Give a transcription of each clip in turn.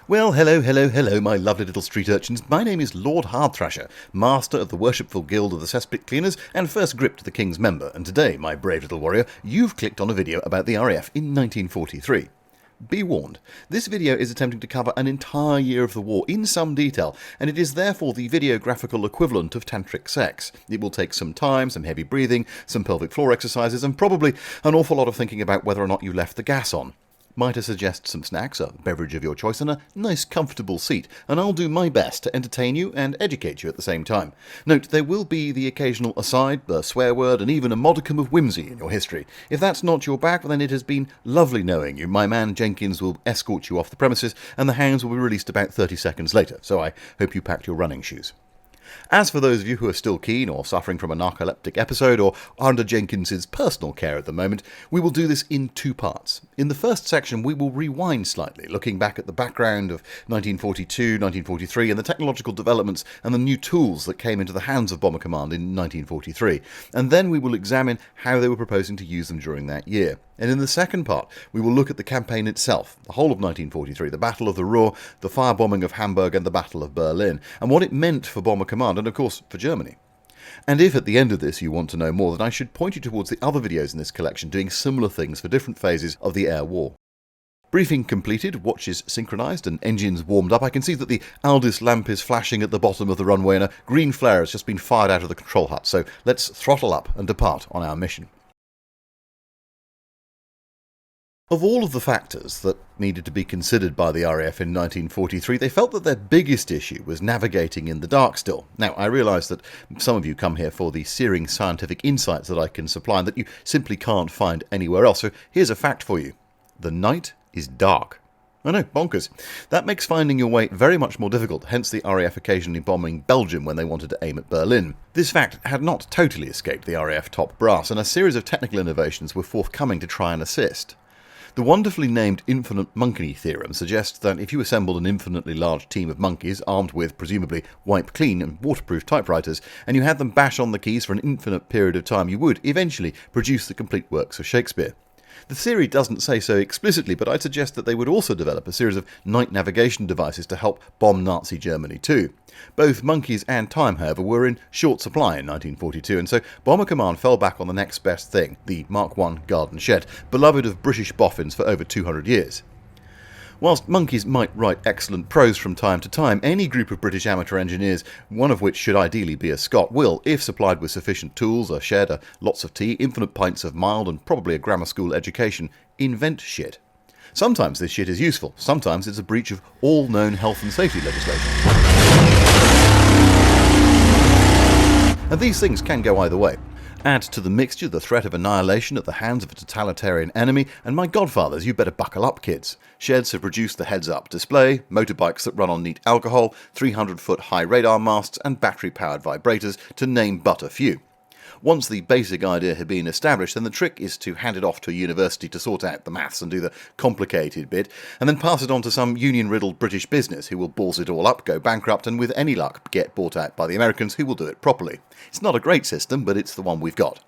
Well, hello, my lovely little street urchins. My name is Lord Hardthrasher, Master of the Worshipful Guild of the Cesspit Cleaners and first grip to the King's Member, and today, my brave little warrior, you've clicked on a video about the RAF in 1943. Be warned, this video is attempting to cover an entire year of the war in some detail, and it is therefore the videographical equivalent of tantric sex. It will take some time, some heavy breathing, some pelvic floor exercises, and probably an awful lot of thinking about whether or not you left the gas on. Might I suggest some snacks, a beverage of your choice, and a nice comfortable seat, and I'll do my best to entertain you and educate you at the same time. Note, there will be the occasional aside, a swear word, and even a modicum of whimsy in your history. If that's not your bag, then it has been lovely knowing you. My man Jenkins will escort you off the premises, and the hounds will be released about 30 seconds later, so I hope you packed your running shoes. As for those of you who are still keen or suffering from a narcoleptic episode or are under Jenkins's personal care at the moment, we will do this in two parts. In the first section, we will rewind slightly, looking back at the background of 1942, 1943 and the technological developments and the new tools that came into the hands of Bomber Command in 1943. And then we will examine how they were proposing to use them during that year. And in the second part, we will look at the campaign itself, the whole of 1943, the Battle of the Ruhr, the firebombing of Hamburg and the Battle of Berlin, and what it meant for Bomber Command and, of course, for Germany. And if at the end of this you want to know more, then I should point you towards the other videos in this collection doing similar things for different phases of the air war. Briefing completed, watches synchronised and engines warmed up, I can see that the Aldis lamp is flashing at the bottom of the runway and a green flare has just been fired out of the control hut, so let's throttle up and depart on our mission. Of all of the factors that needed to be considered by the RAF in 1943, they felt that their biggest issue was navigating in the dark still. Now, I realise that some of you come here for the searing scientific insights that I can supply and that you simply can't find anywhere else, so here's a fact for you. The night is dark. I know, bonkers. That makes finding your way very much more difficult, hence the RAF occasionally bombing Belgium when they wanted to aim at Berlin. This fact had not totally escaped the RAF top brass, and a series of technical innovations were forthcoming to try and assist. The wonderfully named infinite monkey theorem suggests that if you assembled an infinitely large team of monkeys armed with, presumably, wipe clean and waterproof typewriters, and you had them bash on the keys for an infinite period of time, you would, eventually, produce the complete works of Shakespeare. The theory doesn't say so explicitly, but I'd suggest that they would also develop a series of night navigation devices to help bomb Nazi Germany too. Both monkeys and time, however, were in short supply in 1942, and so Bomber Command fell back on the next best thing, the Mark I Garden Shed, beloved of British boffins for over 200 years. Whilst monkeys might write excellent prose from time to time, any group of British amateur engineers, one of which should ideally be a Scot, will, if supplied with sufficient tools, a shed, lots of tea, infinite pints of mild and probably a grammar school education, invent shit. Sometimes this shit is useful, sometimes it's a breach of all known health and safety legislation. And these things can go either way. Add to the mixture the threat of annihilation at the hands of a totalitarian enemy, and my godfathers, you better buckle up, kids. Sheds have produced the heads-up display, motorbikes that run on neat alcohol, 300-foot high radar masts, and battery-powered vibrators, to name but a few. Once the basic idea had been established, then the trick is to hand it off to a university to sort out the maths and do the complicated bit, and then pass it on to some union-riddled British business who will balls it all up, go bankrupt, and with any luck get bought out by the Americans who will do it properly. It's not a great system, but it's the one we've got.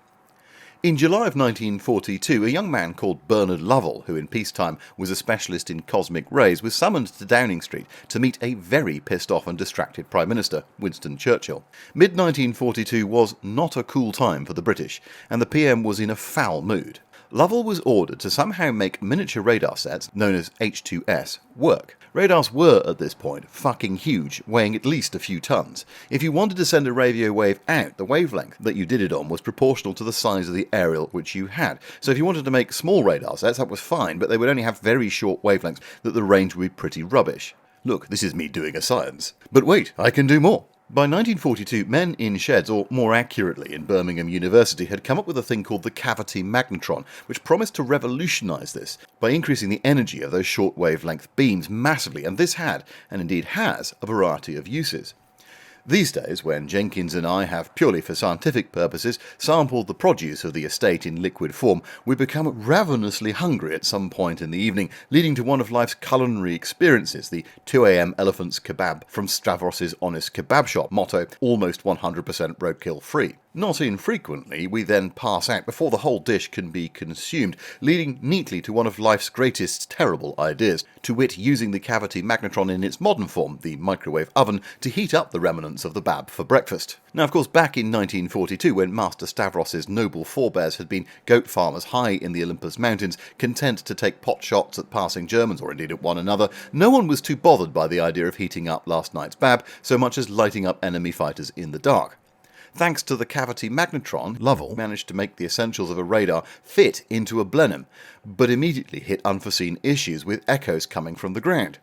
In July of 1942, a young man called Bernard Lovell, who in peacetime was a specialist in cosmic rays, was summoned to Downing Street to meet a very pissed off and distracted Prime Minister, Winston Churchill. Mid-1942 was not a cool time for the British, and the PM was in a foul mood. Lovell was ordered to somehow make miniature radar sets, known as H2S, work. Radars were, at this point, fucking huge, weighing at least a few tons. If you wanted to send a radio wave out, the wavelength that you did it on was proportional to the size of the aerial which you had. So if you wanted to make small radar sets, that was fine, but they would only have very short wavelengths that the range would be pretty rubbish. Look, this is me doing a science. But wait, I can do more. By 1942, men in sheds, or more accurately in Birmingham University, had come up with a thing called the cavity magnetron, which promised to revolutionise this by increasing the energy of those short wavelength beams massively, and this had, and indeed has, a variety of uses. These days, when Jenkins and I have, purely for scientific purposes, sampled the produce of the estate in liquid form, we become ravenously hungry at some point in the evening, leading to one of life's culinary experiences, the 2 a.m. elephant's kebab from Stavros' Honest Kebab Shop, motto, almost 100% roadkill free. Not infrequently, we then pass out before the whole dish can be consumed, leading neatly to one of life's greatest terrible ideas, to wit using the cavity magnetron in its modern form, the microwave oven, to heat up the remnants of the bab for breakfast. Now, of course, back in 1942, when Master Stavros's noble forebears had been goat farmers high in the Olympus Mountains, content to take pot shots at passing Germans, or indeed at one another, no one was too bothered by the idea of heating up last night's bab so much as lighting up enemy fighters in the dark. Thanks to the cavity magnetron, Lovell managed to make the essentials of a radar fit into a Blenheim, but immediately hit unforeseen issues with echoes coming from the ground.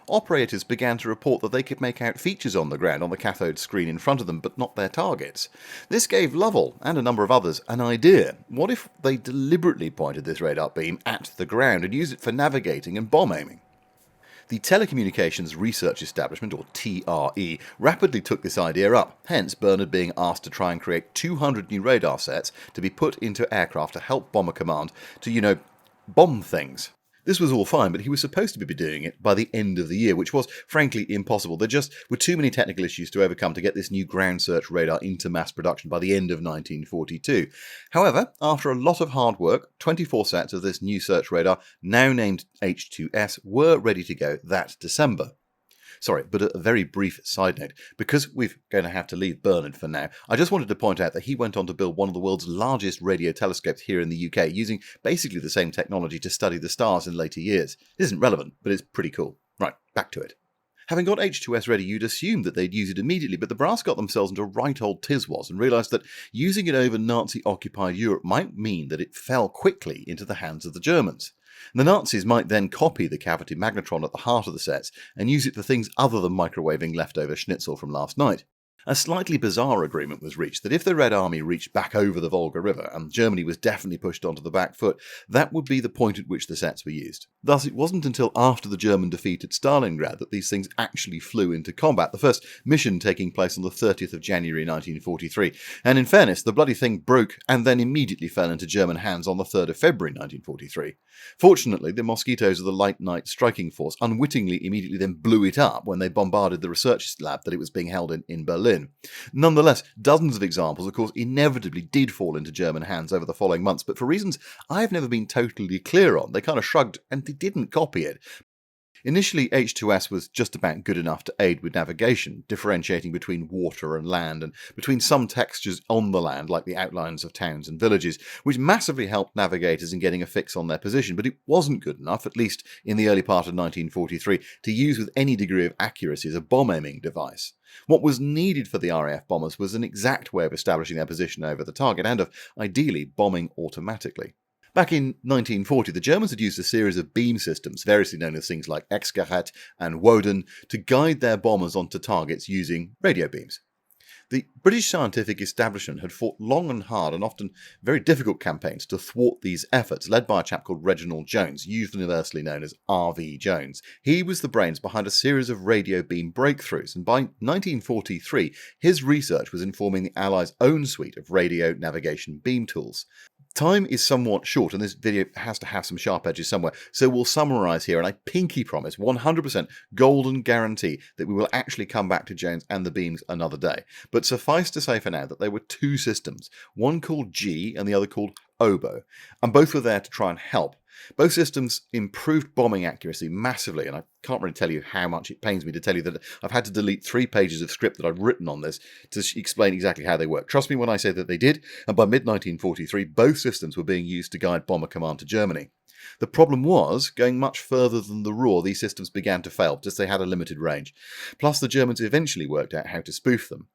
Operators began to report that they could make out features on the ground on the cathode screen in front of them, but not their targets. This gave Lovell, and a number of others, an idea. What if they deliberately pointed this radar beam at the ground and used it for navigating and bomb aiming? The Telecommunications Research Establishment, or TRE, rapidly took this idea up, hence Bernard being asked to try and create 200 new radar sets to be put into aircraft to help Bomber Command to, bomb things. This was all fine, but he was supposed to be doing it by the end of the year, which was, frankly, impossible. There just were too many technical issues to overcome to get this new ground search radar into mass production by the end of 1942. However, after a lot of hard work, 24 sets of this new search radar, now named H2S, were ready to go that December. Sorry, but a very brief side note. Because we're going to have to leave Bernard for now, I just wanted to point out that he went on to build one of the world's largest radio telescopes here in the UK, using basically the same technology to study the stars in later years. It isn't relevant, but it's pretty cool. Right, back to it. Having got H2S ready, you'd assume that they'd use it immediately, but the brass got themselves into a right old tizwas and realised that using it over Nazi-occupied Europe might mean that it fell quickly into the hands of the Germans. The Nazis might then copy the cavity magnetron at the heart of the sets and use it for things other than microwaving leftover schnitzel from last night. A slightly bizarre agreement was reached that if the Red Army reached back over the Volga River and Germany was definitely pushed onto the back foot, that would be the point at which the sets were used. Thus, it wasn't until after the German defeat at Stalingrad that these things actually flew into combat, the first mission taking place on the 30th of January 1943. And in fairness, the bloody thing broke and then immediately fell into German hands on the 3rd of February 1943. Fortunately, the Mosquitoes of the Light Night Striking Force unwittingly immediately then blew it up when they bombarded the research lab that it was being held in Berlin. Nonetheless, dozens of examples, of course, inevitably did fall into German hands over the following months, but for reasons I've never been totally clear on, they kind of shrugged and they didn't copy it. Initially, H2S was just about good enough to aid with navigation, differentiating between water and land, and between some textures on the land, like the outlines of towns and villages, which massively helped navigators in getting a fix on their position, but it wasn't good enough, at least in the early part of 1943, to use with any degree of accuracy as a bomb-aiming device. What was needed for the RAF bombers was an exact way of establishing their position over the target, and of, ideally, bombing automatically. Back in 1940, the Germans had used a series of beam systems, variously known as things like X-Gerät and Woden, to guide their bombers onto targets using radio beams. The British scientific establishment had fought long and hard and often very difficult campaigns to thwart these efforts, led by a chap called Reginald Jones, universally known as R.V. Jones. He was the brains behind a series of radio beam breakthroughs, and by 1943, his research was informing the Allies' own suite of radio navigation beam tools. Time is somewhat short, and this video has to have some sharp edges somewhere, so we'll summarise here, and I pinky promise, 100% golden guarantee, that we will actually come back to Jones and the beams another day. But suffice to say for now that there were two systems, one called G and the other called Oboe, and both were there to try and help. Both systems improved bombing accuracy massively, and I can't really tell you how much it pains me to tell you that I've had to delete 3 pages of script that I've written on this to explain exactly how they work. Trust me when I say that they did, and by mid-1943, both systems were being used to guide Bomber Command to Germany. The problem was, going much further than the Ruhr, these systems began to fail, just they had a limited range. Plus, the Germans eventually worked out how to spoof them.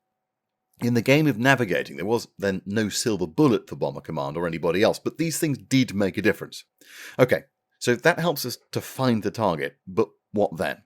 In the game of navigating, there was then no silver bullet for Bomber Command or anybody else, but these things did make a difference. Okay, so that helps us to find the target, but what then?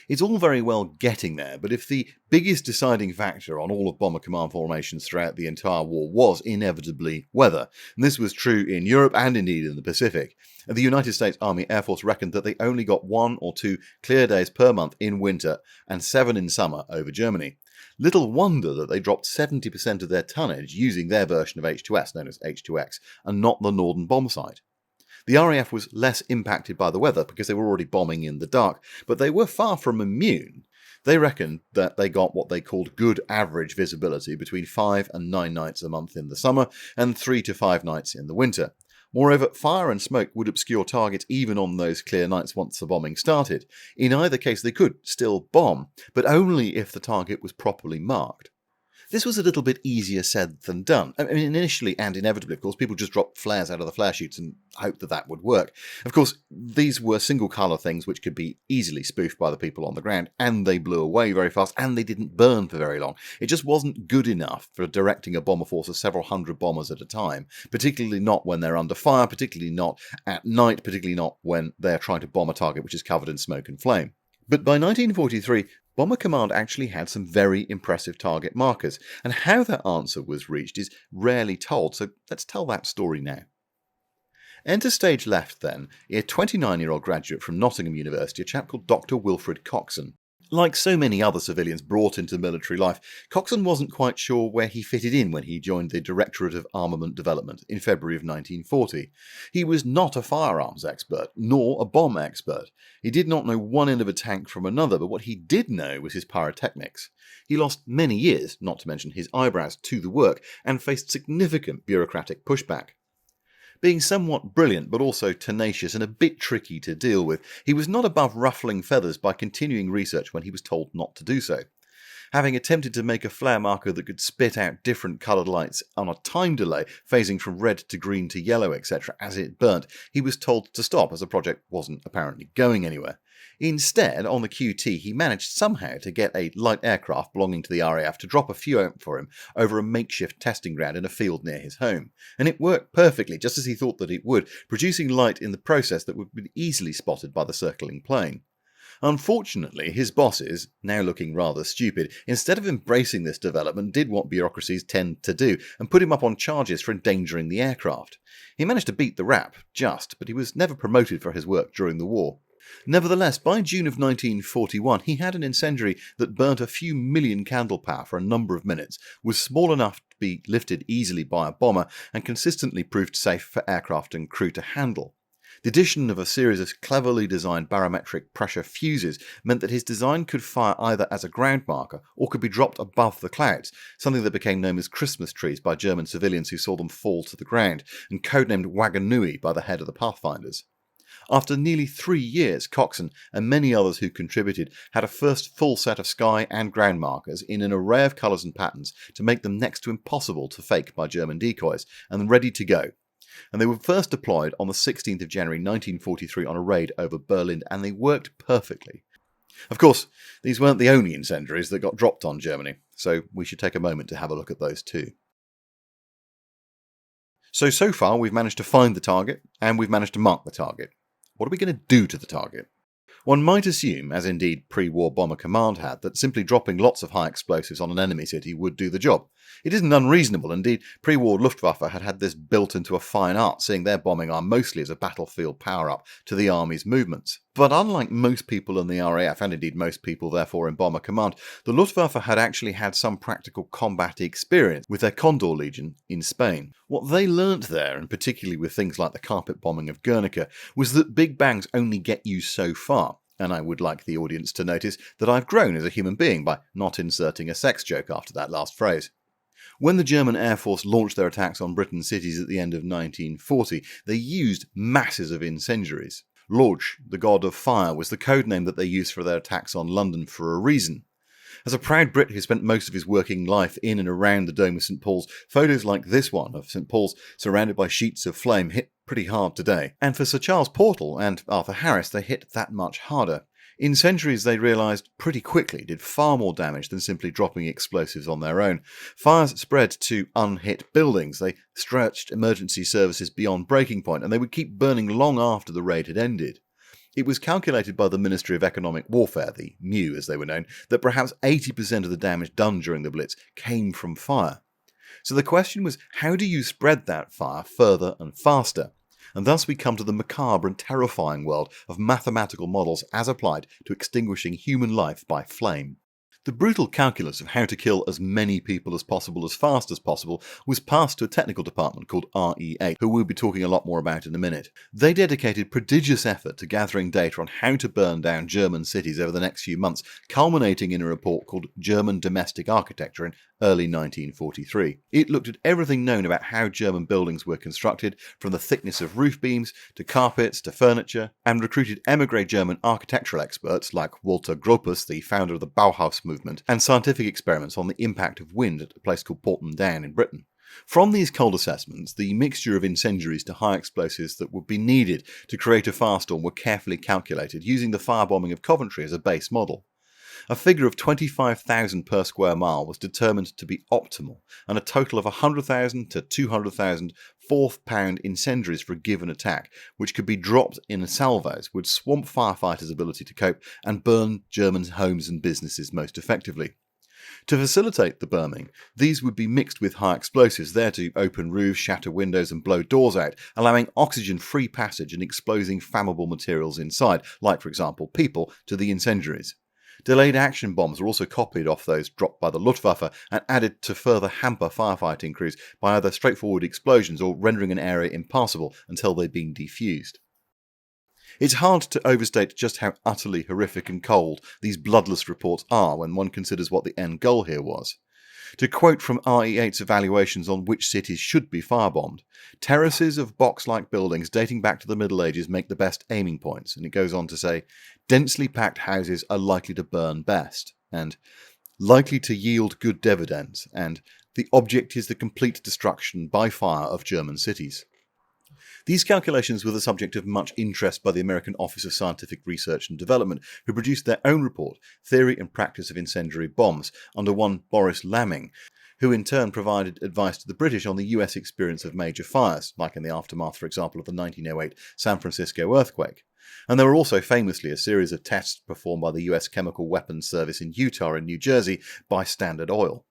It's all very well getting there, but if the biggest deciding factor on all of Bomber Command formations throughout the entire war was inevitably weather, and this was true in Europe and indeed in the Pacific, the United States Army Air Force reckoned that they only got 1 or 2 clear days per month in winter and 7 in summer over Germany. Little wonder that they dropped 70% of their tonnage using their version of H2S, known as H2X, and not the Norden bombsight. The RAF was less impacted by the weather because they were already bombing in the dark, but they were far from immune. They reckoned that they got what they called good average visibility between 5 and 9 nights a month in the summer and 3 to 5 nights in the winter. Moreover, fire and smoke would obscure targets even on those clear nights once the bombing started. In either case, they could still bomb, but only if the target was properly marked. This was a little bit easier said than done. I mean, initially and inevitably, of course, people just dropped flares out of the flare chutes and hoped that that would work. Of course, these were single-colour things which could be easily spoofed by the people on the ground, and they blew away very fast, and they didn't burn for very long. It just wasn't good enough for directing a bomber force of several hundred bombers at a time, particularly not when they're under fire, particularly not at night, particularly not when they're trying to bomb a target which is covered in smoke and flame. But by 1943, Bomber Command actually had some very impressive target markers, and how that answer was reached is rarely told, so let's tell that story now. Enter stage left then, a 29-year-old graduate from Nottingham University, a chap called Dr. Wilfred Coxon. Like so many other civilians brought into military life, Coxon wasn't quite sure where he fitted in when he joined the Directorate of Armament Development in February of 1940. He was not a firearms expert, nor a bomb expert. He did not know one end of a tank from another, but what he did know was his pyrotechnics. He lost many years, not to mention his eyebrows, to the work, and faced significant bureaucratic pushback. Being somewhat brilliant but also tenacious and a bit tricky to deal with, he was not above ruffling feathers by continuing research when he was told not to do so. Having attempted to make a flare marker that could spit out different coloured lights on a time delay, phasing from red to green to yellow, etc., as it burnt, he was told to stop as the project wasn't apparently going anywhere. Instead, on the QT, he managed somehow to get a light aircraft belonging to the RAF to drop a few out for him over a makeshift testing ground in a field near his home. And it worked perfectly, just as he thought that it would, producing light in the process that would be easily spotted by the circling plane. Unfortunately, his bosses, now looking rather stupid, instead of embracing this development, did what bureaucracies tend to do, and put him up on charges for endangering the aircraft. He managed to beat the rap, just, but he was never promoted for his work during the war. Nevertheless, by June of 1941, he had an incendiary that burnt a few million candle power for a number of minutes, was small enough to be lifted easily by a bomber, and consistently proved safe for aircraft and crew to handle. The addition of a series of cleverly designed barometric pressure fuses meant that his design could fire either as a ground marker or could be dropped above the clouds, something that became known as Christmas trees by German civilians who saw them fall to the ground, and codenamed Waganui by the head of the Pathfinders. After nearly 3 years, Coxon and many others who contributed had a first full set of sky and ground markers in an array of colours and patterns to make them next to impossible to fake by German decoys, and ready to go. And they were first deployed on the 16th of January 1943 on a raid over Berlin, and they worked perfectly. Of course, these weren't the only incendiaries that got dropped on Germany, so we should take a moment to have a look at those too. So far we've managed to find the target, and we've managed to mark the target. What are we going to do to the target? One might assume, as indeed pre-war Bomber Command had, that simply dropping lots of high explosives on an enemy city would do the job. It isn't unreasonable, indeed, pre-war Luftwaffe had this built into a fine art, seeing their bombing arm mostly as a battlefield power-up to the army's movements. But unlike most people in the RAF, and indeed most people therefore in Bomber Command, the Luftwaffe had actually had some practical combat experience with their Condor Legion in Spain. What they learnt there, and particularly with things like the carpet bombing of Guernica, was that big bangs only get you so far. And I would like the audience to notice that I've grown as a human being by not inserting a sex joke after that last phrase. When the German Air Force launched their attacks on Britain's cities at the end of 1940, they used masses of incendiaries. Lorch, the god of fire, was the codename that they used for their attacks on London for a reason. As a proud Brit who spent most of his working life in and around the Dome of St Paul's, photos like this one of St Paul's surrounded by sheets of flame hit pretty hard today. And for Sir Charles Portal and Arthur Harris, they hit that much harder. Incendiaries, they realised pretty quickly, did far more damage than simply dropping explosives on their own. Fires spread to unhit buildings, they stretched emergency services beyond breaking point, and they would keep burning long after the raid had ended. It was calculated by the Ministry of Economic Warfare, the MEW as they were known, that perhaps 80% of the damage done during the Blitz came from fire. So the question was, how do you spread that fire further and faster? And thus we come to the macabre and terrifying world of mathematical models as applied to extinguishing human life by flame. The brutal calculus of how to kill as many people as possible as fast as possible was passed to a technical department called RE8, who we'll be talking a lot more about in a minute. They dedicated prodigious effort to gathering data on how to burn down German cities over the next few months, culminating in a report called German Domestic Architecture in early 1943. It looked at everything known about how German buildings were constructed, from the thickness of roof beams to carpets to furniture, and recruited émigré German architectural experts like Walter Gropius, the founder of the Bauhaus movement, and scientific experiments on the impact of wind at a place called Portman Down in Britain. From these cold assessments, the mixture of incendiaries to high explosives that would be needed to create a firestorm were carefully calculated, using the firebombing of Coventry as a base model. A figure of 25,000 per square mile was determined to be optimal, and a total of 100,000 to 200,000 fourth-pound incendiaries for a given attack, which could be dropped in salvos, would swamp firefighters' ability to cope and burn German homes and businesses most effectively. To facilitate the burning, these would be mixed with high explosives there to open roofs, shatter windows and blow doors out, allowing oxygen-free passage and exposing flammable materials inside, like for example people, to the incendiaries. Delayed action bombs were also copied off those dropped by the Luftwaffe and added to further hamper firefighting crews by either straightforward explosions or rendering an area impassable until they'd been defused. It's hard to overstate just how utterly horrific and cold these bloodless reports are when one considers what the end goal here was. To quote from RE8's evaluations on which cities should be firebombed, terraces of box-like buildings dating back to the Middle Ages make the best aiming points, and it goes on to say, densely packed houses are likely to burn best, and likely to yield good dividends, and the object is the complete destruction by fire of German cities. These calculations were the subject of much interest by the American Office of Scientific Research and Development, who produced their own report, Theory and Practice of Incendiary Bombs, under one Boris Lamming, who in turn provided advice to the British on the US experience of major fires, like in the aftermath, for example, of the 1908 San Francisco earthquake. And there were also famously a series of tests performed by the US Chemical Weapons Service in Utah and New Jersey by Standard Oil.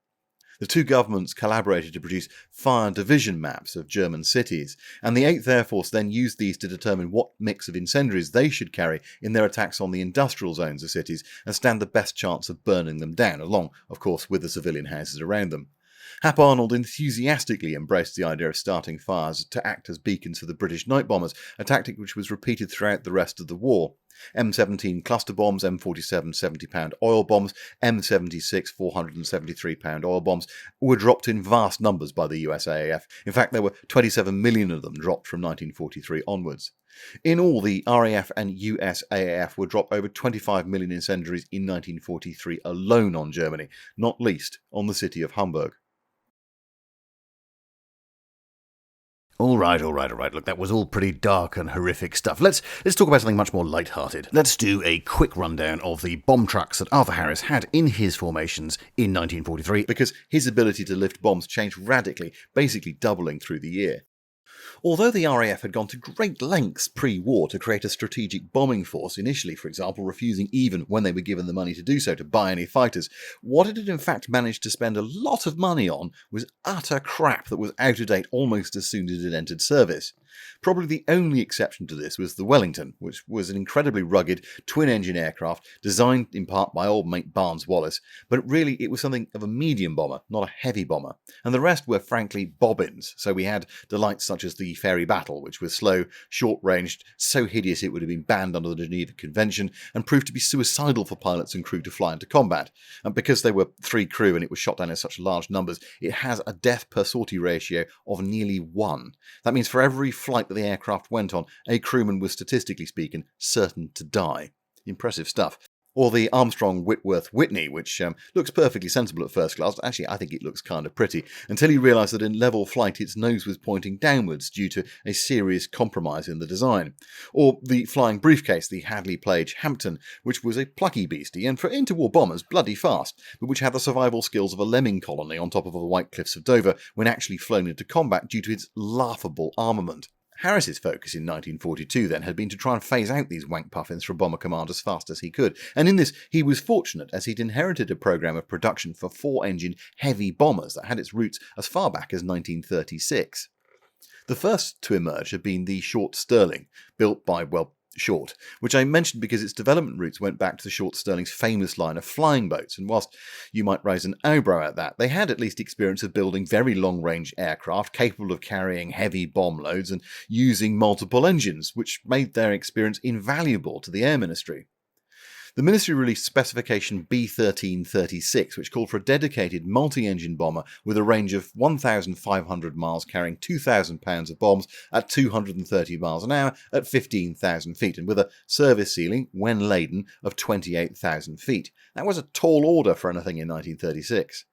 The two governments collaborated to produce fire division maps of German cities, and the 8th Air Force then used these to determine what mix of incendiaries they should carry in their attacks on the industrial zones of cities and stand the best chance of burning them down, along, of course, with the civilian houses around them. Hap Arnold enthusiastically embraced the idea of starting fires to act as beacons for the British night bombers, a tactic which was repeated throughout the rest of the war. M17 cluster bombs, M47 70-pound oil bombs, M76 473-pound oil bombs were dropped in vast numbers by the USAAF. In fact, there were 27 million of them dropped from 1943 onwards. In all, the RAF and USAAF would drop over 25 million incendiaries in 1943 alone on Germany, not least on the city of Hamburg. All right. Look, that was all pretty dark and horrific stuff. Let's talk about something much more light-hearted. Let's do a quick rundown of the bomb trucks that Arthur Harris had in his formations in 1943, because his ability to lift bombs changed radically, basically doubling through the year. Although the RAF had gone to great lengths pre-war to create a strategic bombing force, initially, for example, refusing even when they were given the money to do so to buy any fighters, what it had in fact managed to spend a lot of money on was utter crap that was out of date almost as soon as it entered service. Probably the only exception to this was the Wellington, which was an incredibly rugged twin-engine aircraft designed in part by old mate Barnes Wallis, but really it was something of a medium bomber, not a heavy bomber, and the rest were frankly bobbins, so we had delights such as the Fairey Battle, which was slow, short-ranged, so hideous it would have been banned under the Geneva Convention, and proved to be suicidal for pilots and crew to fly into combat. And because there were 3 crew and it was shot down in such large numbers, it has a death per sortie ratio of nearly 1. That means for every flight that the aircraft went on, a crewman was statistically speaking certain to die. Impressive stuff. Or the Armstrong Whitworth Whitney, which looks perfectly sensible at first glance. Actually, I think it looks kind of pretty, until you realise that in level flight its nose was pointing downwards due to a serious compromise in the design. Or the flying briefcase, the Hadley Plage Hampton, which was a plucky beastie and for interwar bombers bloody fast, but which had the survival skills of a lemming colony on top of the White Cliffs of Dover when actually flown into combat due to its laughable armament. Harris's focus in 1942 then had been to try and phase out these wank puffins from Bomber Command as fast as he could, and in this he was fortunate as he'd inherited a programme of production for 4-engine heavy bombers that had its roots as far back as 1936. The first to emerge had been the Short Stirling, built by, well, Short, which I mentioned because its development roots went back to the Short Stirling's famous line of flying boats, and whilst you might raise an eyebrow at that, they had at least experience of building very long-range aircraft capable of carrying heavy bomb loads and using multiple engines, which made their experience invaluable to the Air Ministry. The Ministry released specification B1336, which called for a dedicated multi-engine bomber with a range of 1,500 miles carrying 2,000 pounds of bombs at 230 miles an hour at 15,000 feet, and with a service ceiling, when laden, of 28,000 feet. That was a tall order for anything in 1936.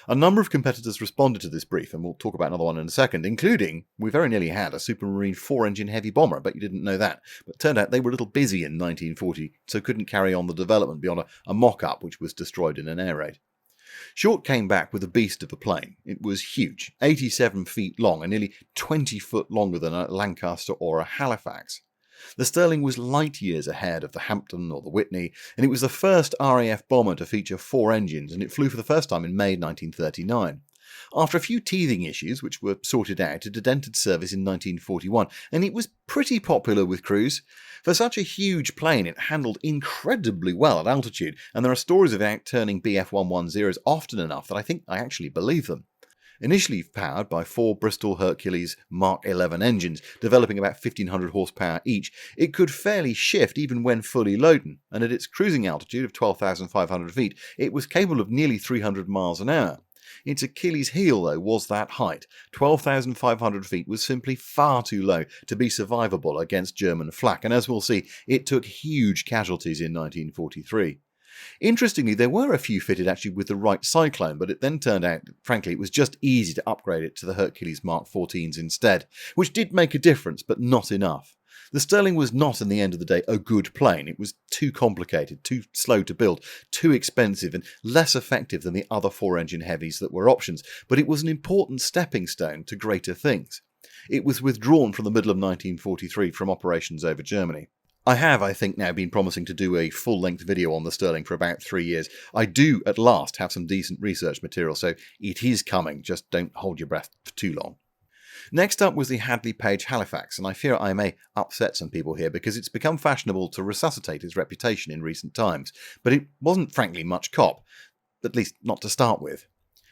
A number of competitors responded to this brief, and we'll talk about another one in a second, including, we very nearly had a Supermarine 4-engine heavy bomber. I bet you didn't know that. But it turned out they were a little busy in 1940, so couldn't carry on the development beyond a mock-up, which was destroyed in an air raid. Short came back with a beast of a plane. It was huge, 87 feet long and nearly 20 foot longer than a Lancaster or a Halifax. The Stirling was light years ahead of the Hampton or the Whitney, and it was the first RAF bomber to feature 4 engines, and it flew for the first time in May 1939. After a few teething issues, which were sorted out, it had entered service in 1941, and it was pretty popular with crews. For such a huge plane, it handled incredibly well at altitude, and there are stories of it outturning Bf-110s often enough that I think I actually believe them. Initially powered by 4 Bristol Hercules Mark 11 engines, developing about 1,500 horsepower each, it could fairly shift even when fully loaded, and at its cruising altitude of 12,500 feet, it was capable of nearly 300 miles an hour. Its Achilles heel, though, was that height. 12,500 feet was simply far too low to be survivable against German flak, and as we'll see, it took huge casualties in 1943. Interestingly, there were a few fitted actually with the right cyclone, but it then turned out, frankly, it was just easy to upgrade it to the Hercules Mark 14s instead, which did make a difference, but not enough. The Stirling was not, in the end of the day, a good plane. It was too complicated, too slow to build, too expensive, and less effective than the other 4-engine heavies that were options, but it was an important stepping stone to greater things. It was withdrawn from the middle of 1943 from operations over Germany. I have, I think, now been promising to do a full-length video on the Stirling for about 3 years. I do, at last, have some decent research material, so it is coming, just don't hold your breath for too long. Next up was the Hadley Page Halifax, and I fear I may upset some people here because it's become fashionable to resuscitate its reputation in recent times, but it wasn't frankly much cop, at least not to start with.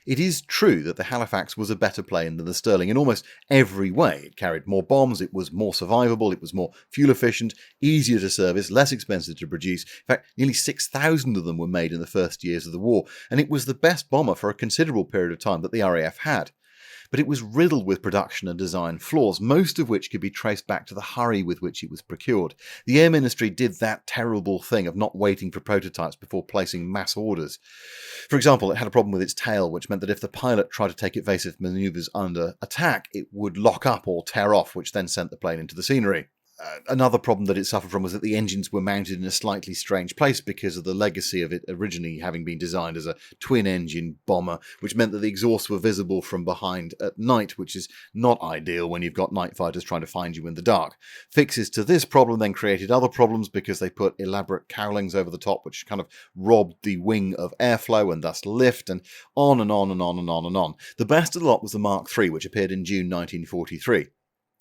It is true that the Halifax was a better plane than the Stirling in almost every way. It carried more bombs, it was more survivable, it was more fuel efficient, easier to service, less expensive to produce. In fact, nearly 6,000 of them were made in the first years of the war, and it was the best bomber for a considerable period of time that the RAF had. But it was riddled with production and design flaws, most of which could be traced back to the hurry with which it was procured. The Air Ministry did that terrible thing of not waiting for prototypes before placing mass orders. For example, it had a problem with its tail, which meant that if the pilot tried to take evasive manoeuvres under attack, it would lock up or tear off, which then sent the plane into the scenery. Another problem that it suffered from was that the engines were mounted in a slightly strange place because of the legacy of it originally having been designed as a twin-engine bomber, which meant that the exhausts were visible from behind at night, which is not ideal when you've got night fighters trying to find you in the dark. Fixes to this problem then created other problems because they put elaborate cowlings over the top, which kind of robbed the wing of airflow and thus lift, and on and on and on and on and on. The best of the lot was the Mark III, which appeared in June 1943.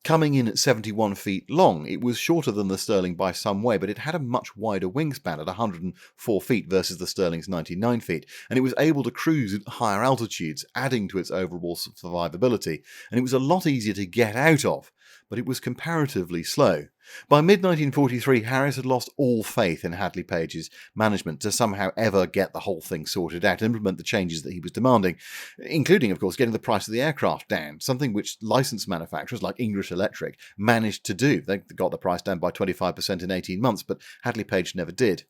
Coming in at 71 feet long, it was shorter than the Stirling by some way, but it had a much wider wingspan at 104 feet versus the Stirling's 99 feet, and it was able to cruise at higher altitudes, adding to its overall survivability, and it was a lot easier to get out of, but it was comparatively slow. By mid-1943, Harris had lost all faith in Hadley Page's management to somehow ever get the whole thing sorted out and implement the changes that he was demanding, including, of course, getting the price of the aircraft down, something which licensed manufacturers like English Electric managed to do. They got the price down by 25% in 18 months, but Hadley Page never did.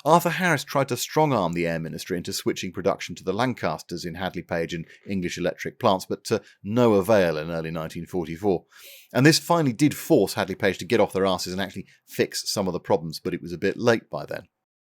Arthur Harris tried to strong-arm the Air Ministry into switching production to the Lancasters in Hadley Page and English Electric plants, but to no avail in early 1944. And this finally did force Hadley Page to get off their asses and actually fix some of the problems, but it was a bit late by then.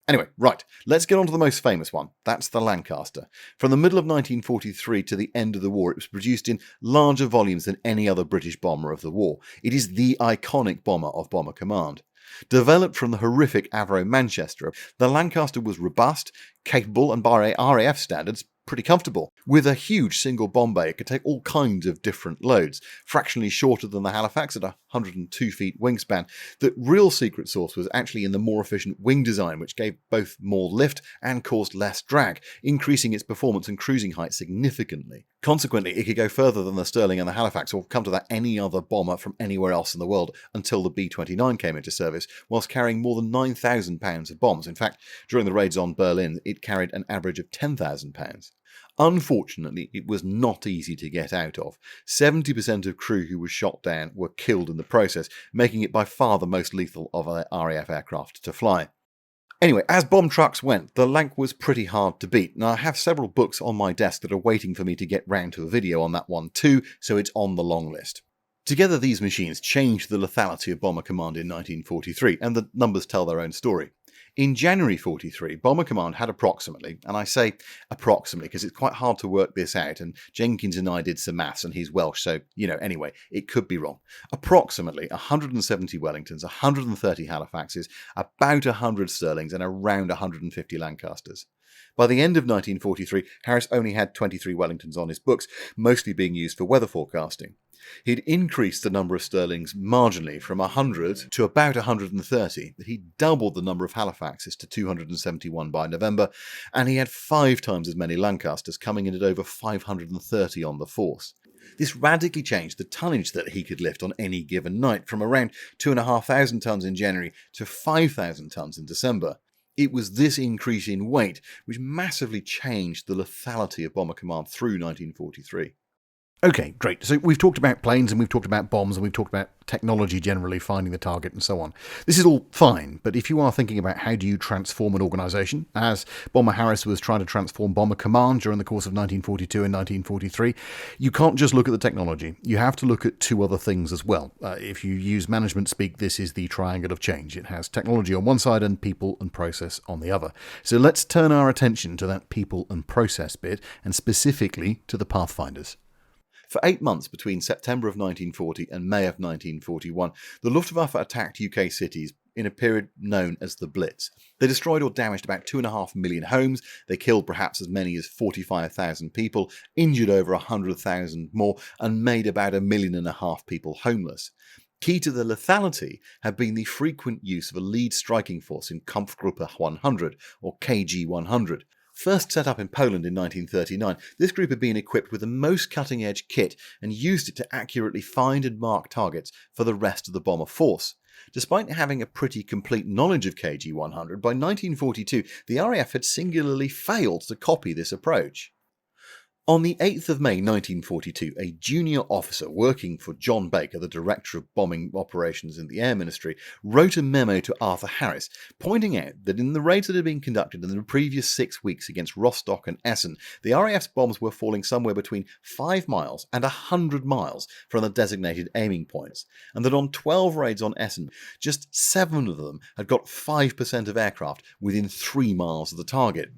Anyway, right, let's get on to the most famous one. That's the Lancaster. From the middle of 1943 to the end of the war, it was produced in larger volumes than any other British bomber of the war. It is the iconic bomber of Bomber Command. Developed from the horrific Avro Manchester, the Lancaster was robust, capable, and by RAF standards, pretty comfortable. With a huge single bomb bay, it could take all kinds of different loads, fractionally shorter than the Halifax at 102 feet wingspan. The real secret sauce was actually in the more efficient wing design, which gave both more lift and caused less drag, increasing its performance and cruising height significantly. Consequently, it could go further than the Stirling and the Halifax, or come to that any other bomber from anywhere else in the world until the B-29 came into service, whilst carrying more than 9,000 pounds of bombs. In fact, during the raids on Berlin, it carried an average of 10,000 pounds. Unfortunately, it was not easy to get out of. 70% of crew who were shot down were killed in the process, making it by far the most lethal of the RAF aircraft to fly. Anyway, as bomb trucks went, the Lank was pretty hard to beat. Now, I have several books on my desk that are waiting for me to get round to a video on that one too, so it's on the long list. Together, these machines changed the lethality of Bomber Command in 1943, and the numbers tell their own story. In January 43, Bomber Command had approximately, and I say approximately because it's quite hard to work this out, and Jenkins and I did some maths and he's Welsh, so, anyway, it could be wrong. Approximately 170 Wellingtons, 130 Halifaxes, about 100 Stirlings, and around 150 Lancasters. By the end of 1943, Harris only had 23 Wellingtons on his books, mostly being used for weather forecasting. He'd increased the number of Stirlings marginally from 100 to about 130, but he doubled the number of Halifaxes to 271 by November, and he had 5 times as many Lancasters, coming in at over 530 on the force. This radically changed the tonnage that he could lift on any given night, from around 2,500 tonnes in January to 5,000 tonnes in December. It was this increase in weight which massively changed the lethality of Bomber Command through 1943. Okay, great. So we've talked about planes and we've talked about bombs and we've talked about technology generally, finding the target and so on. This is all fine, but if you are thinking about how do you transform an organisation, as Bomber Harris was trying to transform Bomber Command during the course of 1942 and 1943, you can't just look at the technology. You have to look at 2 other things as well. If you use management speak, this is the triangle of change. It has technology on one side and people and process on the other. So let's turn our attention to that people and process bit, and specifically to the Pathfinders. For 8 months between September of 1940 and May of 1941, the Luftwaffe attacked UK cities in a period known as the Blitz. They destroyed or damaged about 2.5 million homes, they killed perhaps as many as 45,000 people, injured over 100,000 more, and made about 1.5 million people homeless. Key to the lethality had been the frequent use of a lead striking force in Kampfgruppe 100, or KG 100. First set up in Poland in 1939, this group had been equipped with the most cutting-edge kit and used it to accurately find and mark targets for the rest of the bomber force. Despite having a pretty complete knowledge of KG 100, by 1942 the RAF had singularly failed to copy this approach. On the 8th of May 1942, a junior officer working for John Baker, the Director of Bombing Operations in the Air Ministry, wrote a memo to Arthur Harris, pointing out that in the raids that had been conducted in the previous 6 weeks against Rostock and Essen, the RAF's bombs were falling somewhere between 5 miles and 100 miles from the designated aiming points, and that on 12 raids on Essen, just 7 of them had got 5% of aircraft within 3 miles of the target.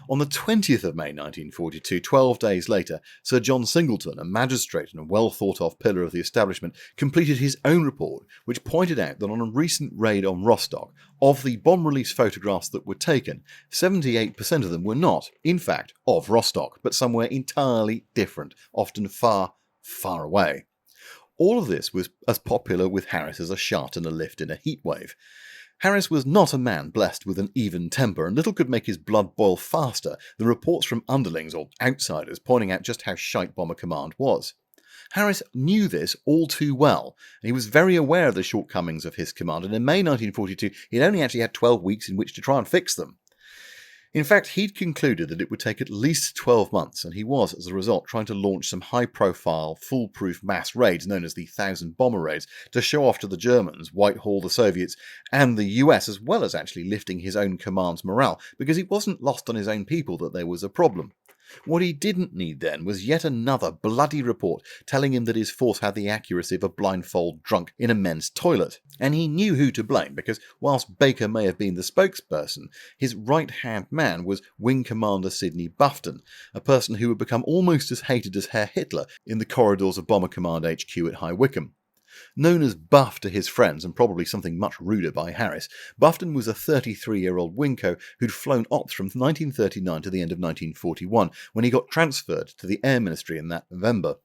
On the 20th of May 1942, 12 days later, Sir John Singleton, a magistrate and a well-thought-of pillar of the establishment, completed his own report, which pointed out that on a recent raid on Rostock, of the bomb release photographs that were taken, 78% of them were not, in fact, of Rostock, but somewhere entirely different, often far, far away. All of this was as popular with Harris as a shot and a lift in a heatwave. Harris was not a man blessed with an even temper, and little could make his blood boil faster than reports from underlings or outsiders pointing out just how shite Bomber Command was. Harris knew this all too well, and he was very aware of the shortcomings of his command, and in May 1942 he'd only actually had 12 weeks in which to try and fix them. In fact, he'd concluded that it would take at least 12 months, and he was, as a result, trying to launch some high-profile, foolproof mass raids known as the 1,000 Bomber Raids to show off to the Germans, Whitehall, the Soviets, and the US, as well as actually lifting his own command's morale, because it wasn't lost on his own people that there was a problem. What he didn't need then was yet another bloody report telling him that his force had the accuracy of a blindfold drunk in a men's toilet. And he knew who to blame, because whilst Baker may have been the spokesperson, his right-hand man was Wing Commander Sidney Bufton, a person who would become almost as hated as Herr Hitler in the corridors of Bomber Command HQ at High Wycombe. Known as Buff to his friends, and probably something much ruder by Harris, Buffton was a 33-year-old Winco who'd flown ops from 1939 to the end of 1941, when he got transferred to the Air Ministry in that November.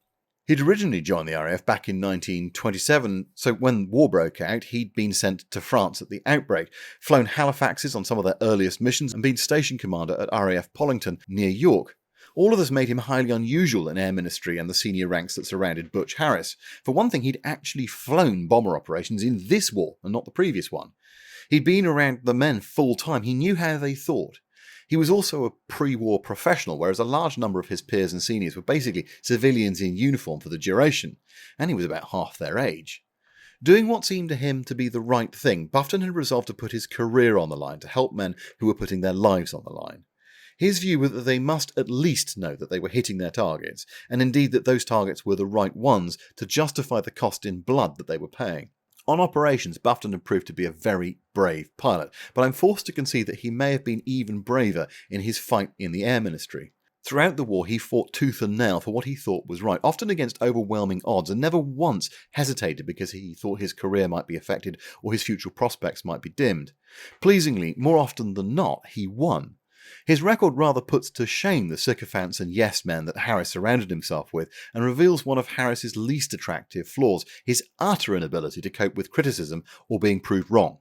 He'd originally joined the RAF back in 1927, so when war broke out, he'd been sent to France at the outbreak, flown Halifaxes on some of their earliest missions, and been station commander at RAF Pollington near York. All of this made him highly unusual in Air Ministry and the senior ranks that surrounded Butch Harris. For one thing, he'd actually flown bomber operations in this war, and not the previous one. He'd been around the men full time, he knew how they thought. He was also a pre-war professional, whereas a large number of his peers and seniors were basically civilians in uniform for the duration, and he was about half their age. Doing what seemed to him to be the right thing, Buffton had resolved to put his career on the line to help men who were putting their lives on the line. His view was that they must at least know that they were hitting their targets, and indeed that those targets were the right ones to justify the cost in blood that they were paying. On operations, Buffton had proved to be a very brave pilot, but I'm forced to concede that he may have been even braver in his fight in the Air Ministry. Throughout the war, he fought tooth and nail for what he thought was right, often against overwhelming odds, and never once hesitated because he thought his career might be affected or his future prospects might be dimmed. Pleasingly, more often than not, he won. His record rather puts to shame the sycophants and yes-men that Harris surrounded himself with, and reveals one of Harris's least attractive flaws, his utter inability to cope with criticism or being proved wrong.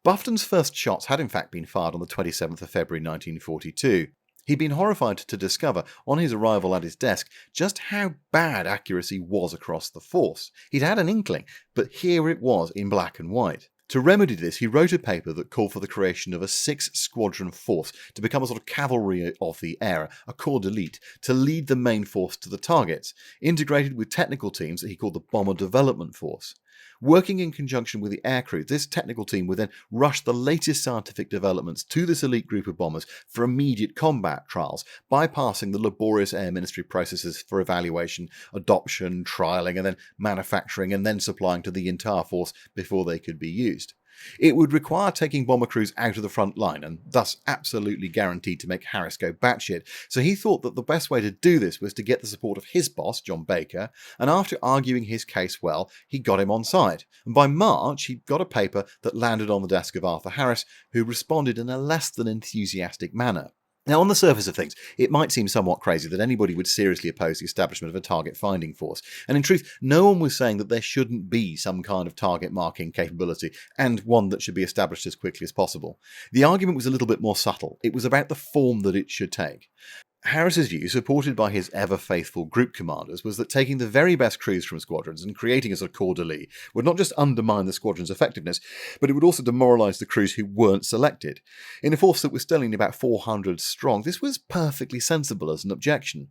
Buffton's first shots had in fact been fired on the 27th of February 1942. He'd been horrified to discover, on his arrival at his desk, just how bad accuracy was across the force. He'd had an inkling, but here it was in black and white. To remedy this, he wrote a paper that called for the creation of a 6-squadron force to become a sort of cavalry of the air, a corps d'élite, to lead the main force to the targets, integrated with technical teams that he called the Bomber Development Force. Working in conjunction with the aircrew, this technical team would then rush the latest scientific developments to this elite group of bombers for immediate combat trials, bypassing the laborious Air Ministry processes for evaluation, adoption, trialling, and then manufacturing, and then supplying to the entire force before they could be used. It would require taking bomber crews out of the front line, and thus absolutely guaranteed to make Harris go batshit, so he thought that the best way to do this was to get the support of his boss, John Baker, and after arguing his case well, he got him on side. And by March, he'd got a paper that landed on the desk of Arthur Harris, who responded in a less than enthusiastic manner. Now, on the surface of things, it might seem somewhat crazy that anybody would seriously oppose the establishment of a target finding force, and in truth, no one was saying that there shouldn't be some kind of target marking capability, and one that should be established as quickly as possible. The argument was a little bit more subtle. It was about the form that it should take. Harris's view, supported by his ever-faithful group commanders, was that taking the very best crews from squadrons and creating a sort of corps d'élite would not just undermine the squadron's effectiveness, but it would also demoralise the crews who weren't selected. In a force that was still only about 400 strong, this was perfectly sensible as an objection.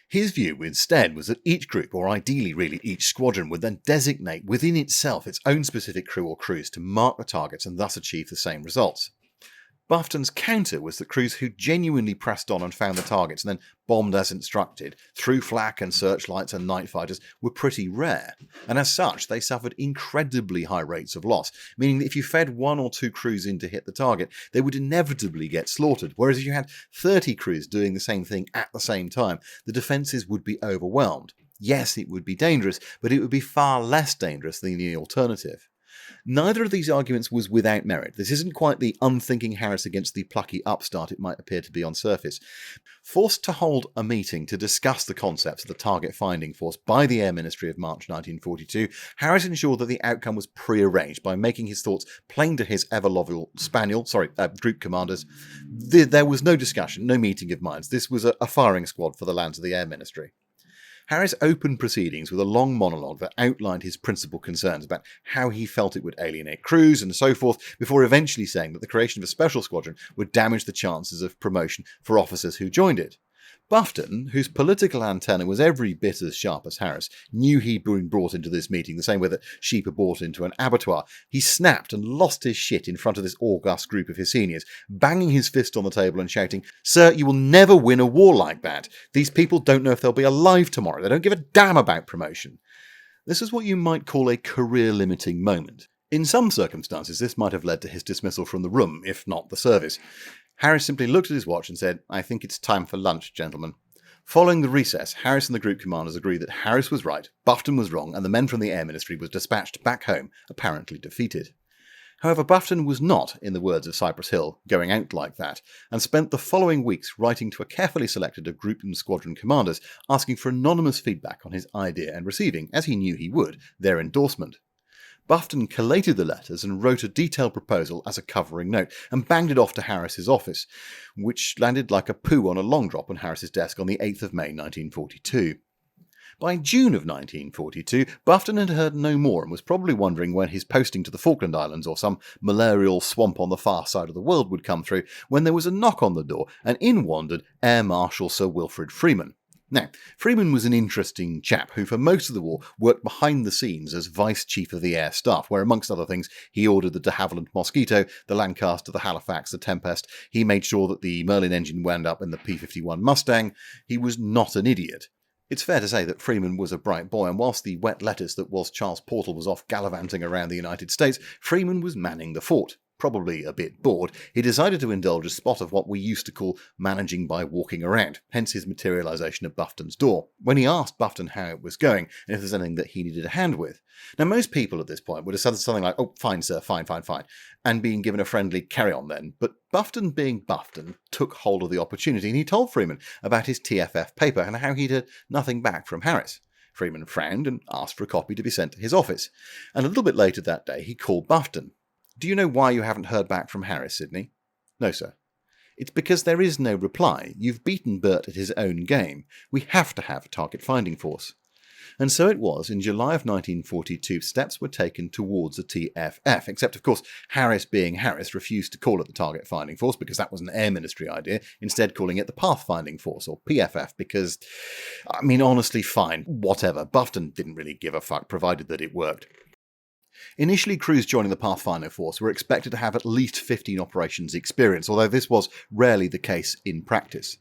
His view, instead, was that each group, or ideally really each squadron, would then designate within itself its own specific crew or crews to mark the targets and thus achieve the same results. Buffton's counter was that crews who genuinely pressed on and found the targets and then bombed as instructed, through flak and searchlights and night fighters, were pretty rare, and as such they suffered incredibly high rates of loss, meaning that if you fed 1 or 2 crews in to hit the target, they would inevitably get slaughtered, whereas if you had 30 crews doing the same thing at the same time, the defences would be overwhelmed. Yes, it would be dangerous, but it would be far less dangerous than the alternative. Neither of these arguments was without merit. This isn't quite the unthinking Harris against the plucky upstart it might appear to be on surface. Forced to hold a meeting to discuss the concepts of the target finding force by the Air Ministry of March 1942, Harris ensured that the outcome was pre-arranged by making his thoughts plain to his ever-loyal group commanders. There was no discussion, no meeting of minds. This was a firing squad for the lands of the Air Ministry. Harris opened proceedings with a long monologue that outlined his principal concerns about how he felt it would alienate crews and so forth, before eventually saying that the creation of a special squadron would damage the chances of promotion for officers who joined it. Buffton, whose political antenna was every bit as sharp as Harris, knew he'd been brought into this meeting the same way that sheep are brought into an abattoir. He snapped and lost his shit in front of this august group of his seniors, banging his fist on the table and shouting, "Sir, you will never win a war like that. These people don't know if they'll be alive tomorrow. They don't give a damn about promotion." This is what you might call a career-limiting moment. In some circumstances, this might have led to his dismissal from the room, if not the service. Harris simply looked at his watch and said, "I think it's time for lunch, gentlemen." Following the recess, Harris and the group commanders agreed that Harris was right, Bufton was wrong, and the men from the Air Ministry was dispatched back home, apparently defeated. However, Bufton was not, in the words of Cypress Hill, going out like that, and spent the following weeks writing to a carefully selected of group and squadron commanders, asking for anonymous feedback on his idea and receiving, as he knew he would, their endorsement. Bufton collated the letters and wrote a detailed proposal as a covering note, and banged it off to Harris's office, which landed like a poo on a long drop on Harris's desk on the 8th of May 1942. By June of 1942, Bufton had heard no more and was probably wondering when his posting to the Falkland Islands or some malarial swamp on the far side of the world would come through, when there was a knock on the door, and in wandered Air Marshal Sir Wilfrid Freeman. Now, Freeman was an interesting chap who for most of the war worked behind the scenes as Vice Chief of the Air Staff, where amongst other things he ordered the de Havilland Mosquito, the Lancaster, the Halifax, the Tempest. He made sure that the Merlin engine wound up in the P-51 Mustang. He was not an idiot. It's fair to say that Freeman was a bright boy, and whilst the wet lettuce that was Charles Portal was off gallivanting around the United States, Freeman was manning the fort. Probably a bit bored, he decided to indulge a spot of what we used to call managing by walking around, hence his materialisation at Bufton's door, when he asked Bufton how it was going and if there's anything that he needed a hand with. Now, most people at this point would have said something like, "Oh, fine, sir, fine," and being given a friendly carry on then, but Bufton, being Bufton, took hold of the opportunity and he told Freeman about his TFF paper and how he'd heard nothing back from Harris. Freeman frowned and asked for a copy to be sent to his office, and a little bit later that day he called Bufton. "Do you know why you haven't heard back from Harris, Sidney?" "No, sir." "It's because there is no reply. You've beaten Bert at his own game. We have to have a target finding force." And so it was, in July of 1942, steps were taken towards a TFF, except, of course, Harris, being Harris, refused to call it the Target Finding Force because that was an Air Ministry idea, instead calling it the Pathfinding Force, or PFF, because, I mean, honestly, fine, whatever. Bufton didn't really give a fuck, provided that it worked. Initially, crews joining the Pathfinder force were expected to have at least 15 operations experience, although this was rarely the case in practice.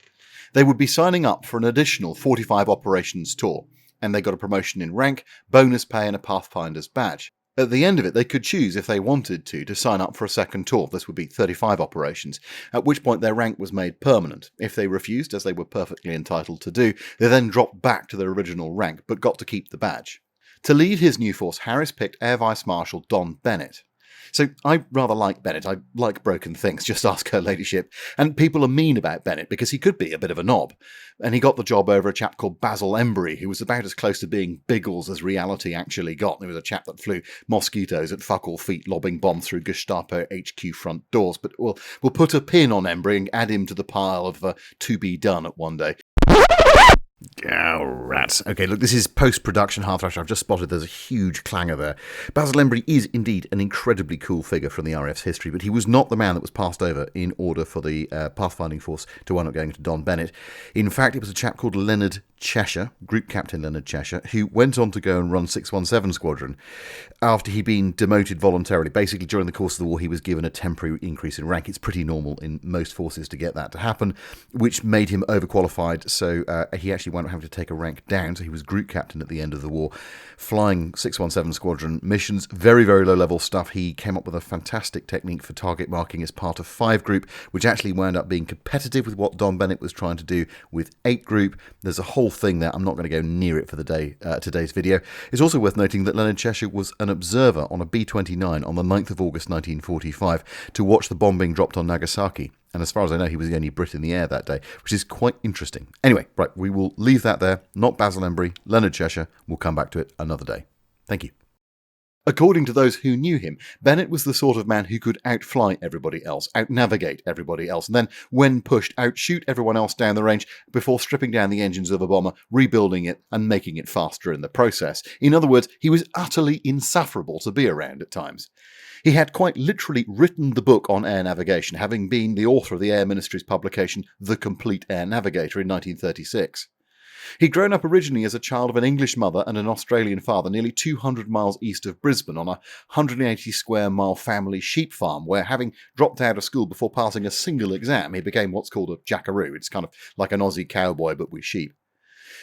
They would be signing up for an additional 45 operations tour, and they got a promotion in rank, bonus pay and a Pathfinder's badge. At the end of it, they could choose, if they wanted to sign up for a second tour. This would be 35 operations, at which point their rank was made permanent. If they refused, as they were perfectly entitled to do, they then dropped back to their original rank, but got to keep the badge. To lead his new force, Harris picked Air Vice Marshal Don Bennett. So I rather like Bennett. I like broken things, just ask her ladyship. And people are mean about Bennett because he could be a bit of a knob. And he got the job over a chap called Basil Embry, who was about as close to being Biggles as reality actually got. There was a chap that flew mosquitoes at fuck all feet, lobbing bombs through Gestapo HQ front doors. But we'll put a pin on Embry and add him to the pile of to be done at one day. Oh, rats. Okay, look, this is post-production Hardthrasher. I've just spotted there's a huge clangor there. Basil Embry is indeed an incredibly cool figure from the RAF's history, but he was not the man that was passed over in order for the Pathfinding Force to wind up going to Don Bennett. In fact, it was a chap called Leonard Cheshire, Group Captain Leonard Cheshire, who went on to go and run 617 Squadron after he'd been demoted voluntarily. Basically, during the course of the war, he was given a temporary increase in rank. It's pretty normal in most forces to get that to happen, which made him overqualified, so he actually wound up having to take a rank down, so he was Group Captain at the end of the war, flying 617 Squadron missions, very, very low-level stuff. He came up with a fantastic technique for target marking as part of 5 Group, which actually wound up being competitive with what Don Bennett was trying to do with 8 Group. There's a whole thing there. I'm not going to go near it for the day today's video. It's also worth noting that Leonard Cheshire was an observer on a B-29 on the 9th of August 1945 to watch the bomb being dropped on Nagasaki. And as far as I know, he was the only Brit in the air that day, which is quite interesting. Anyway, right, we will leave that there. Not Basil Embry, Leonard Cheshire. We'll come back to it another day. Thank you. According to those who knew him, Bennett was the sort of man who could outfly everybody else, outnavigate everybody else, and then, when pushed, outshoot everyone else down the range before stripping down the engines of a bomber, rebuilding it, and making it faster in the process. In other words, he was utterly insufferable to be around at times. He had quite literally written the book on air navigation, having been the author of the Air Ministry's publication The Complete Air Navigator in 1936. He'd grown up originally as a child of an English mother and an Australian father nearly 200 miles east of Brisbane on a 180 square mile family sheep farm where, having dropped out of school before passing a single exam, he became what's called a jackaroo. It's kind of like an Aussie cowboy but with sheep.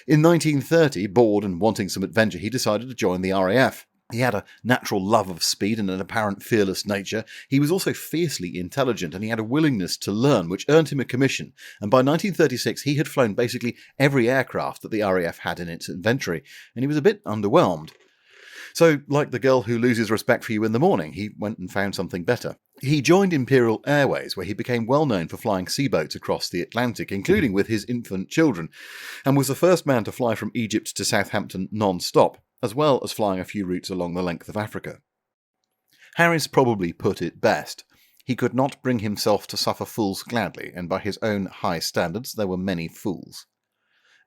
In 1930, bored and wanting some adventure, he decided to join the RAF. He had a natural love of speed and an apparent fearless nature. He was also fiercely intelligent, and he had a willingness to learn, which earned him a commission. And by 1936, he had flown basically every aircraft that the RAF had in its inventory, and he was a bit underwhelmed. So, like the girl who loses respect for you in the morning, he went and found something better. He joined Imperial Airways, where he became well known for flying seaboats across the Atlantic, including with his infant children, and was the first man to fly from Egypt to Southampton non-stop, as well as flying a few routes along the length of Africa. Harris probably put it best. He could not bring himself to suffer fools gladly, and by his own high standards there were many fools.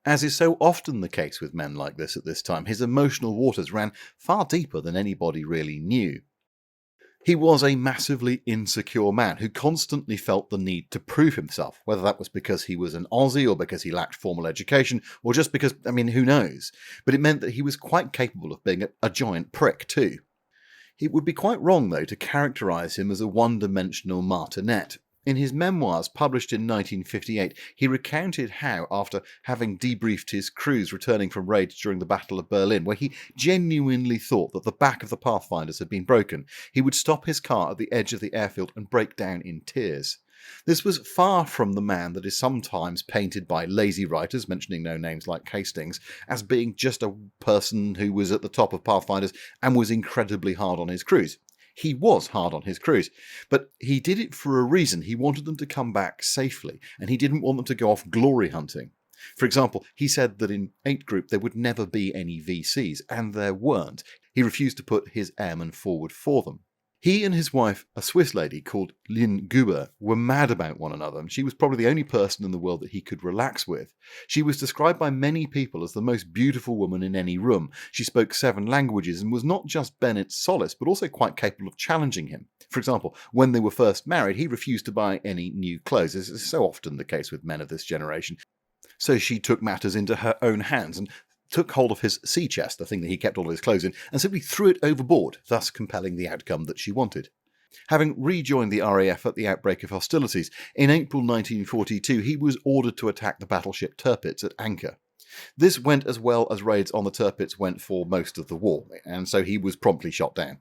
As is so often the case with men like this at this time, his emotional waters ran far deeper than anybody really knew. He was a massively insecure man who constantly felt the need to prove himself, whether that was because he was an Aussie or because he lacked formal education, or just because, who knows? But it meant that he was quite capable of being a giant prick too. It would be quite wrong, though, to characterise him as a one-dimensional martinet. In his memoirs, published in 1958, he recounted how, after having debriefed his crews returning from raids during the Battle of Berlin, where he genuinely thought that the back of the Pathfinders had been broken, he would stop his car at the edge of the airfield and break down in tears. This was far from the man that is sometimes painted by lazy writers, mentioning no names like Hastings, as being just a person who was at the top of Pathfinders and was incredibly hard on his crews. He was hard on his crews, but he did it for a reason. He wanted them to come back safely, and he didn't want them to go off glory hunting. For example, he said that in 8 Group there would never be any VCs, and there weren't. He refused to put his airmen forward for them. He and his wife, a Swiss lady called Lynn Guber, were mad about one another, and she was probably the only person in the world that he could relax with. She was described by many people as the most beautiful woman in any room. She spoke 7 languages and was not just Bennett's solace, but also quite capable of challenging him. For example, when they were first married, he refused to buy any new clothes. This is so often the case with men of this generation. So she took matters into her own hands and took hold of his sea chest, the thing that he kept all of his clothes in, and simply threw it overboard, thus compelling the outcome that she wanted. Having rejoined the RAF at the outbreak of hostilities, in April 1942 he was ordered to attack the battleship Tirpitz at anchor. This went as well as raids on the Tirpitz went for most of the war, and so he was promptly shot down.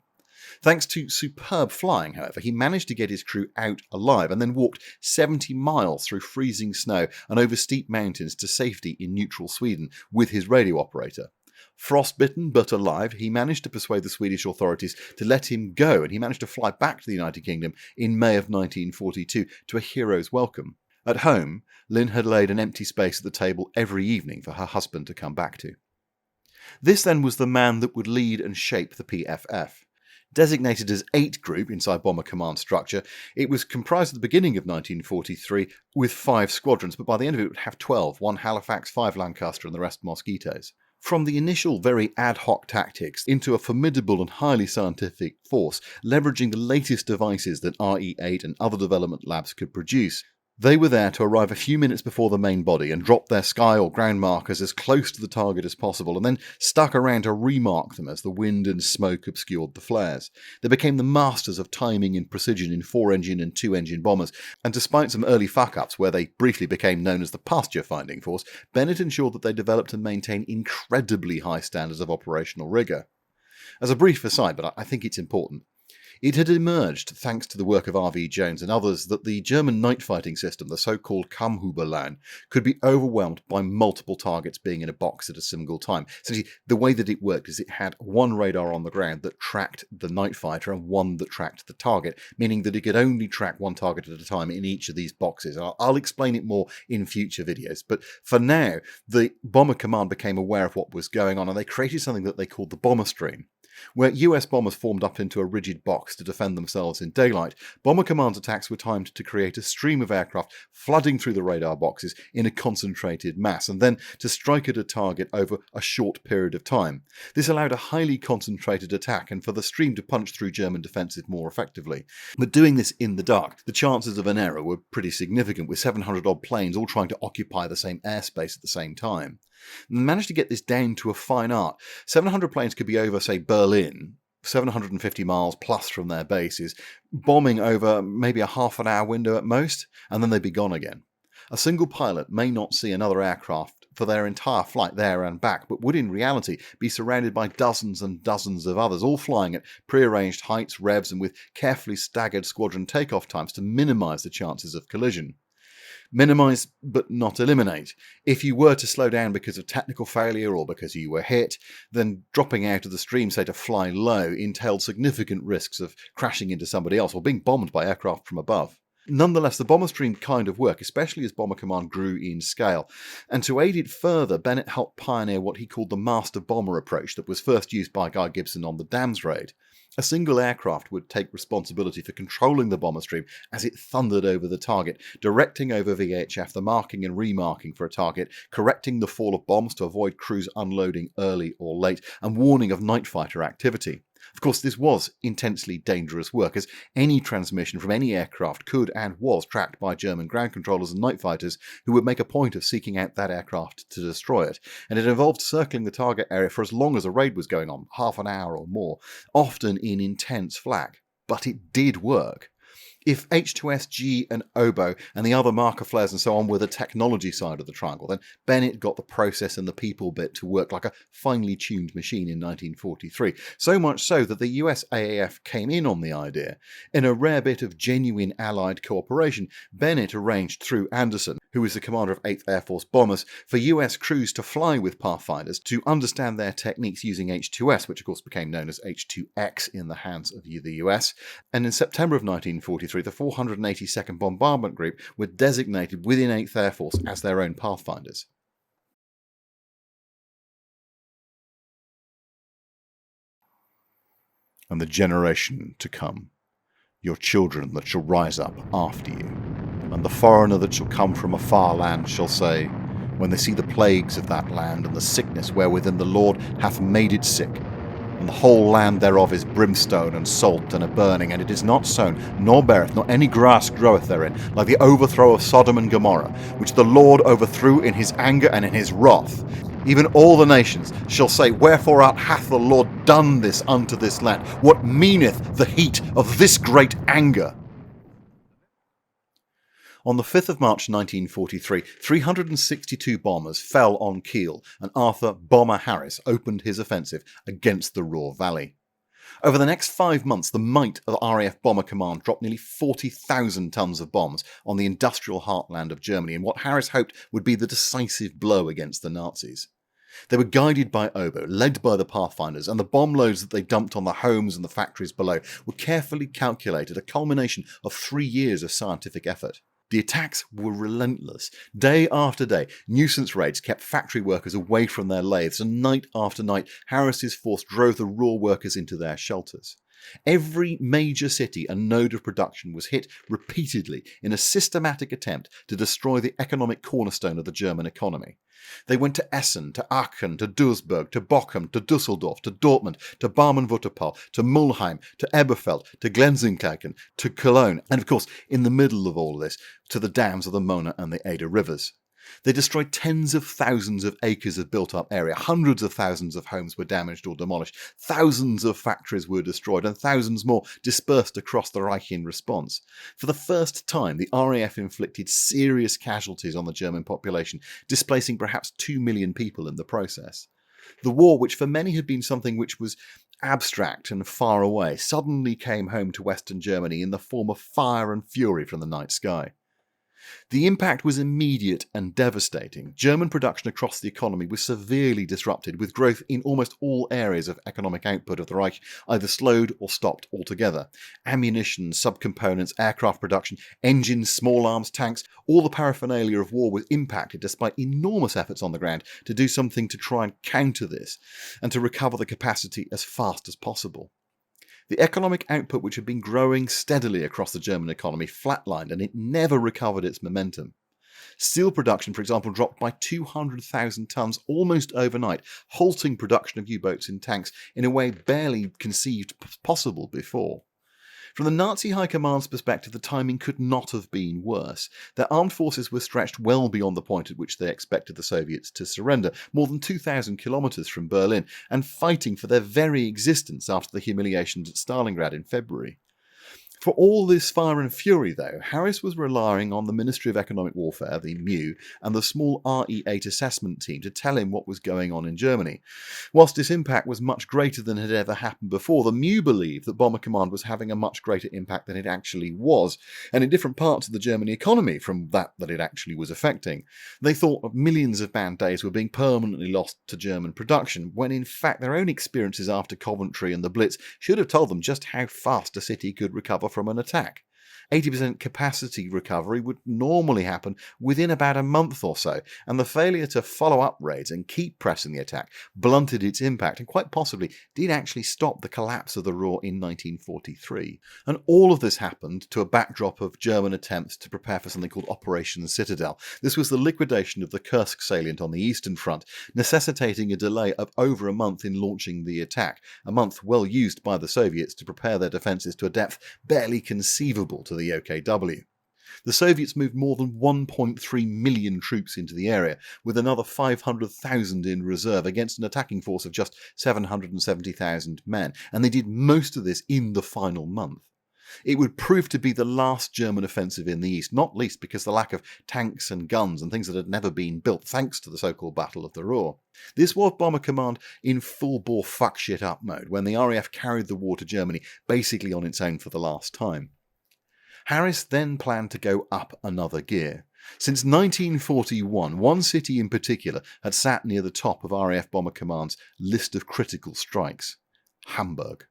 Thanks to superb flying, however, he managed to get his crew out alive and then walked 70 miles through freezing snow and over steep mountains to safety in neutral Sweden with his radio operator. Frostbitten but alive, he managed to persuade the Swedish authorities to let him go, and he managed to fly back to the United Kingdom in May of 1942 to a hero's welcome. At home, Lynn had laid an empty space at the table every evening for her husband to come back to. This then was the man that would lead and shape the PFF. Designated as 8 Group inside Bomber Command structure, it was comprised at the beginning of 1943 with 5 squadrons, but by the end of it would have 12, 1 Halifax, 5 Lancaster and the rest Mosquitoes. From the initial very ad hoc tactics into a formidable and highly scientific force, leveraging the latest devices that RE8 and other development labs could produce, they were there to arrive a few minutes before the main body and drop their sky or ground markers as close to the target as possible, and then stuck around to remark them as the wind and smoke obscured the flares. They became the masters of timing and precision in 4-engine and 2-engine bombers, and despite some early fuck-ups where they briefly became known as the pasture-finding force, Bennett ensured that they developed and maintained incredibly high standards of operational rigour. As a brief aside, but I think it's important, it had emerged, thanks to the work of R.V. Jones and others, that the German night fighting system, the so-called Kammhuberlein, could be overwhelmed by multiple targets being in a box at a single time. Essentially, the way that it worked is it had one radar on the ground that tracked the night fighter and one that tracked the target, meaning that it could only track one target at a time in each of these boxes. I'll explain it more in future videos, but for now, the Bomber Command became aware of what was going on, and they created something that they called the Bomber Stream. Where US bombers formed up into a rigid box to defend themselves in daylight, Bomber Command's attacks were timed to create a stream of aircraft flooding through the radar boxes in a concentrated mass, and then to strike at a target over a short period of time. This allowed a highly concentrated attack and for the stream to punch through German defences more effectively. But doing this in the dark, the chances of an error were pretty significant, with 700-odd planes all trying to occupy the same airspace at the same time. And they managed to get this down to a fine art. 700 planes could be over, say, Berlin, 750 miles plus from their bases, bombing over maybe a half-an-hour window at most, and then they'd be gone again. A single pilot may not see another aircraft for their entire flight there and back, but would in reality be surrounded by dozens and dozens of others, all flying at prearranged heights, revs, and with carefully staggered squadron takeoff times to minimise the chances of collision. Minimise, but not eliminate. If you were to slow down because of technical failure or because you were hit, then dropping out of the stream, say to fly low, entailed significant risks of crashing into somebody else or being bombed by aircraft from above. Nonetheless, the bomber stream kind of worked, especially as Bomber Command grew in scale. And to aid it further, Bennett helped pioneer what he called the master bomber approach that was first used by Guy Gibson on the Dams raid. A single aircraft would take responsibility for controlling the bomber stream as it thundered over the target, directing over VHF the marking and remarking for a target, correcting the fall of bombs to avoid crews unloading early or late, and warning of night fighter activity. Of course, this was intensely dangerous work, as any transmission from any aircraft could and was tracked by German ground controllers and night fighters who would make a point of seeking out that aircraft to destroy it, and it involved circling the target area for as long as a raid was going on, half an hour or more, often in intense flak. But it did work. If H2SG and Oboe and the other marker flares and so on were the technology side of the triangle, then Bennett got the process and the people bit to work like a finely tuned machine in 1943. So much so that the US AAF came in on the idea. In a rare bit of genuine Allied cooperation, Bennett arranged through Anderson, who was the commander of 8th Air Force bombers, for US crews to fly with Pathfinders to understand their techniques using H2S, which of course became known as H2X in the hands of the US. And in September of 1943, the 482nd Bombardment Group were designated within 8th Air Force as their own Pathfinders. And the generation to come, your children that shall rise up after you, and the foreigner that shall come from a far land shall say, when they see the plagues of that land and the sickness wherewithin the Lord hath made it sick, and the whole land thereof is brimstone and salt and a burning, and it is not sown, nor beareth, nor any grass groweth therein, like the overthrow of Sodom and Gomorrah, which the Lord overthrew in his anger and in his wrath. Even all the nations shall say, wherefore art hath the Lord done this unto this land? What meaneth the heat of this great anger? On the 5th of March 1943, 362 bombers fell on Kiel, and Arthur "Bomber" Harris opened his offensive against the Ruhr Valley. Over the next 5 months, the might of RAF Bomber Command dropped nearly 40,000 tons of bombs on the industrial heartland of Germany in what Harris hoped would be the decisive blow against the Nazis. They were guided by Oboe, led by the Pathfinders, and the bomb loads that they dumped on the homes and the factories below were carefully calculated, a culmination of 3 years of scientific effort. The attacks were relentless. Day after day, nuisance raids kept factory workers away from their lathes, and night after night, Harris's force drove the Ruhr workers into their shelters. Every major city and node of production was hit repeatedly in a systematic attempt to destroy the economic cornerstone of the German economy. They went to Essen, to Aachen, to Duisburg, to Bochum, to Düsseldorf, to Dortmund, to Barmen-Württemberg, to Mulheim, to Eberfeld, to Glensinkirchen, to Cologne, and of course, in the middle of all this, to the dams of the Mona and the Eder rivers. They destroyed tens of thousands of acres of built-up area, hundreds of thousands of homes were damaged or demolished, thousands of factories were destroyed, and thousands more dispersed across the Reich in response. For the first time, the RAF inflicted serious casualties on the German population, displacing perhaps 2 million people in the process. The war, which for many had been something which was abstract and far away, suddenly came home to Western Germany in the form of fire and fury from the night sky. The impact was immediate and devastating. German production across the economy was severely disrupted, with growth in almost all areas of economic output of the Reich either slowed or stopped altogether. Ammunition, subcomponents, aircraft production, engines, small arms, tanks, all the paraphernalia of war was impacted despite enormous efforts on the ground to do something to try and counter this and to recover the capacity as fast as possible. The economic output, which had been growing steadily across the German economy, flatlined, and it never recovered its momentum. Steel production, for example, dropped by 200,000 tons almost overnight, halting production of U-boats and tanks in a way barely conceived possible before. From the Nazi High Command's perspective, the timing could not have been worse. Their armed forces were stretched well beyond the point at which they expected the Soviets to surrender, more than 2,000 kilometres from Berlin, and fighting for their very existence after the humiliations at Stalingrad in February. For all this fire and fury, though, Harris was relying on the Ministry of Economic Warfare, the MU, and the small RE8 assessment team to tell him what was going on in Germany. Whilst this impact was much greater than had ever happened before, the MU believed that Bomber Command was having a much greater impact than it actually was, and in different parts of the German economy from that it actually was affecting. They thought millions of man days were being permanently lost to German production, when in fact their own experiences after Coventry and the Blitz should have told them just how fast a city could recover from an attack. 80% capacity recovery would normally happen within about a month or so, and the failure to follow up raids and keep pressing the attack blunted its impact and quite possibly did actually stop the collapse of the Ruhr in 1943. And all of this happened to a backdrop of German attempts to prepare for something called Operation Citadel. This was the liquidation of the Kursk salient on the Eastern Front, necessitating a delay of over a month in launching the attack, a month well used by the Soviets to prepare their defences to a depth barely conceivable to the OKW. The Soviets moved more than 1.3 million troops into the area, with another 500,000 in reserve against an attacking force of just 770,000 men, and they did most of this in the final month. It would prove to be the last German offensive in the east, not least because the lack of tanks and guns and things that had never been built thanks to the so-called Battle of the Ruhr. This was Bomber Command in full-bore fuck-shit-up mode, when the RAF carried the war to Germany basically on its own for the last time. Harris then planned to go up another gear. Since 1941, one city in particular had sat near the top of RAF Bomber Command's list of critical strikes: Hamburg.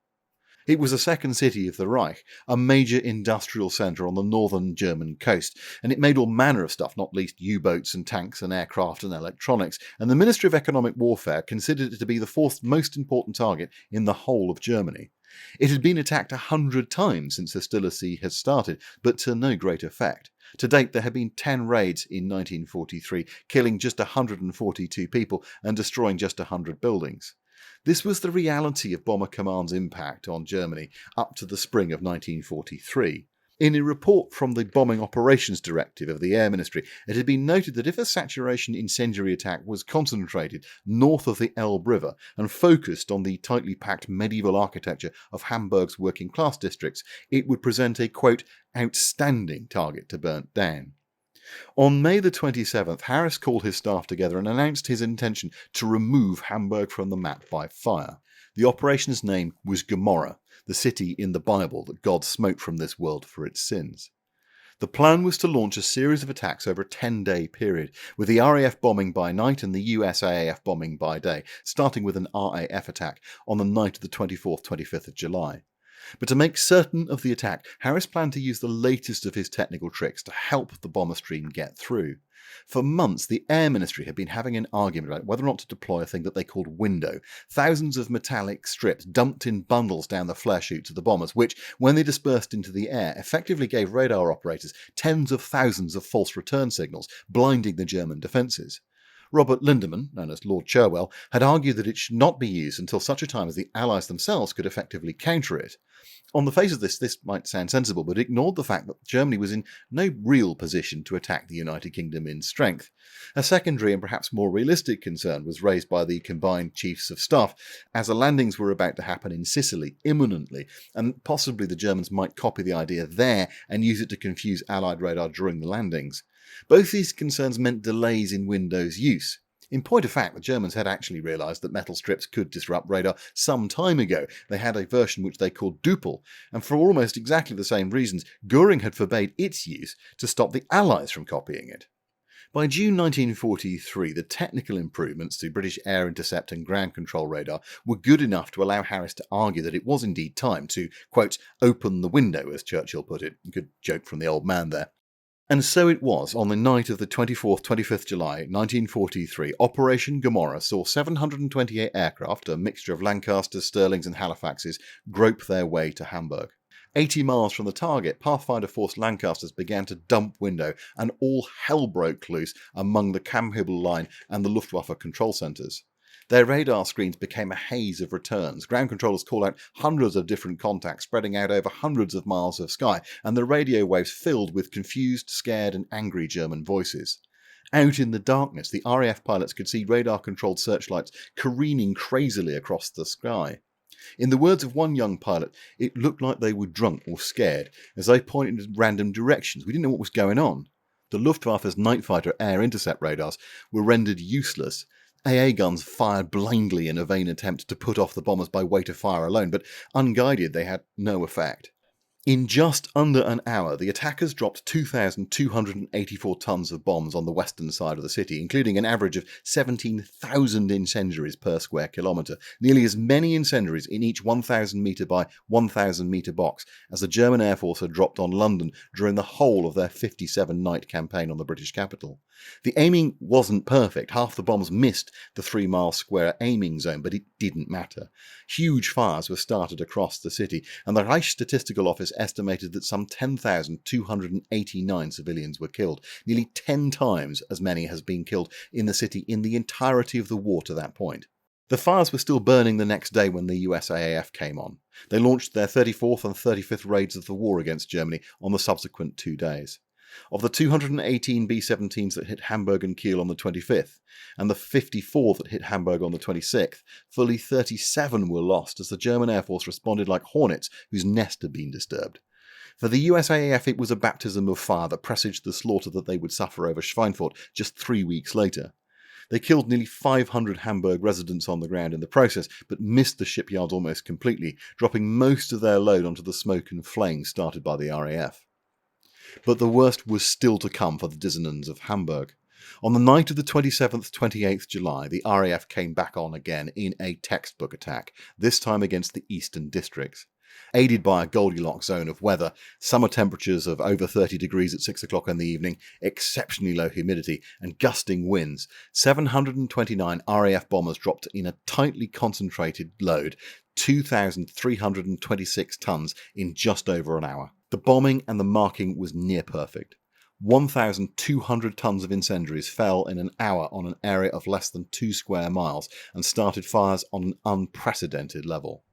It was the second city of the Reich, a major industrial centre on the northern German coast, and it made all manner of stuff, not least U-boats and tanks and aircraft and electronics, and the Ministry of Economic Warfare considered it to be the fourth most important target in the whole of Germany. It had been attacked 100 times since hostility had started, but to no great effect. To date, there had been 10 raids in 1943, killing just 142 people and destroying just 100 buildings. This was the reality of Bomber Command's impact on Germany up to the spring of 1943. In a report from the Bombing Operations Directive of the Air Ministry, it had been noted that if a saturation incendiary attack was concentrated north of the Elbe River and focused on the tightly packed medieval architecture of Hamburg's working class districts, it would present a, quote, outstanding target to burn down. On May the 27th, Harris called his staff together and announced his intention to remove Hamburg from the map by fire. The operation's name was Gomorrah, the city in the Bible that God smote from this world for its sins. The plan was to launch a series of attacks over a 10-day period, with the RAF bombing by night and the USAAF bombing by day, starting with an RAF attack on the night of the 24th-25th of July. But to make certain of the attack, Harris planned to use the latest of his technical tricks to help the bomber stream get through. For months, the Air Ministry had been having an argument about whether or not to deploy a thing that they called window, thousands of metallic strips dumped in bundles down the flare chutes of the bombers, which, when they dispersed into the air, effectively gave radar operators tens of thousands of false return signals, blinding the German defences. Robert Lindemann, known as Lord Cherwell, had argued that it should not be used until such a time as the Allies themselves could effectively counter it. On the face of this might sound sensible, but ignored the fact that Germany was in no real position to attack the United Kingdom in strength. A secondary and perhaps more realistic concern was raised by the combined chiefs of staff, as the landings were about to happen in Sicily imminently, and possibly the Germans might copy the idea there and use it to confuse Allied radar during the landings. Both these concerns meant delays in Window's use. In point of fact, the Germans had actually realised that metal strips could disrupt radar some time ago. They had a version which they called Duple, and for almost exactly the same reasons, Göring had forbade its use to stop the Allies from copying it. By June 1943, the technical improvements to British air intercept and ground control radar were good enough to allow Harris to argue that it was indeed time to, quote, open the window, as Churchill put it. Good joke from the old man there. And so it was, on the night of the 24th-25th July 1943, Operation Gomorrah saw 728 aircraft, a mixture of Lancasters, Stirlings and Halifaxes, grope their way to Hamburg. 80 miles from the target, Pathfinder Force Lancasters began to dump window, and all hell broke loose among the Kammhübel line and the Luftwaffe control centres. Their radar screens became a haze of returns. Ground controllers call out hundreds of different contacts spreading out over hundreds of miles of sky, and the radio waves filled with confused, scared and angry German voices. Out in the darkness, the RAF pilots could see radar-controlled searchlights careening crazily across the sky. In the words of one young pilot, it looked like they were drunk or scared as they pointed in random directions. We didn't know what was going on. The Luftwaffe's night fighter air intercept radars were rendered useless. AA guns fired blindly in a vain attempt to put off the bombers by weight of fire alone, but unguided they had no effect. In just under an hour, the attackers dropped 2,284 tons of bombs on the western side of the city, including an average of 17,000 incendiaries per square kilometre, nearly as many incendiaries in each 1,000 metre by 1,000 metre box as the German Air Force had dropped on London during the whole of their 57-night campaign on the British capital. The aiming wasn't perfect. Half the bombs missed the 3-mile square aiming zone, but it didn't matter. Huge fires were started across the city, and the Reich Statistical Office estimated that some 10,289 civilians were killed, nearly 10 times as many has been killed in the city in the entirety of the war to that point. The fires were still burning the next day when the USAAF came on. They launched their 34th and 35th raids of the war against Germany on the subsequent 2 days. Of the 218 B-17s that hit Hamburg and Kiel on the 25th, and the 54 that hit Hamburg on the 26th, fully 37 were lost as the German Air Force responded like hornets whose nest had been disturbed. For the USAAF, it was a baptism of fire that presaged the slaughter that they would suffer over Schweinfurt just 3 weeks later. They killed nearly 500 Hamburg residents on the ground in the process, but missed the shipyards almost completely, dropping most of their load onto the smoke and flames started by the RAF. But the worst was still to come for the Dissonands of Hamburg. On the night of the 27th-28th July, the RAF came back on again in a textbook attack, this time against the eastern districts. Aided by a Goldilocks zone of weather, summer temperatures of over 30 degrees at 6 o'clock in the evening, exceptionally low humidity, and gusting winds, 729 RAF bombers dropped in a tightly concentrated load, 2,326 tons in just over an hour. The bombing and the marking was near perfect. 1,200 tons of incendiaries fell in an hour on an area of less than 2 square miles and started fires on an unprecedented level.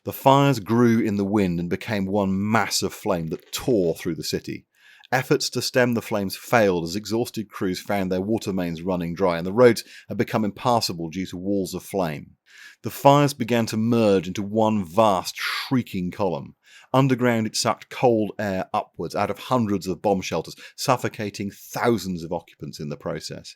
The fires grew in the wind and became one mass of flame that tore through the city. Efforts to stem the flames failed as exhausted crews found their water mains running dry and the roads had become impassable due to walls of flame. The fires began to merge into one vast, shrieking column. Underground, it sucked cold air upwards out of hundreds of bomb shelters, suffocating thousands of occupants in the process.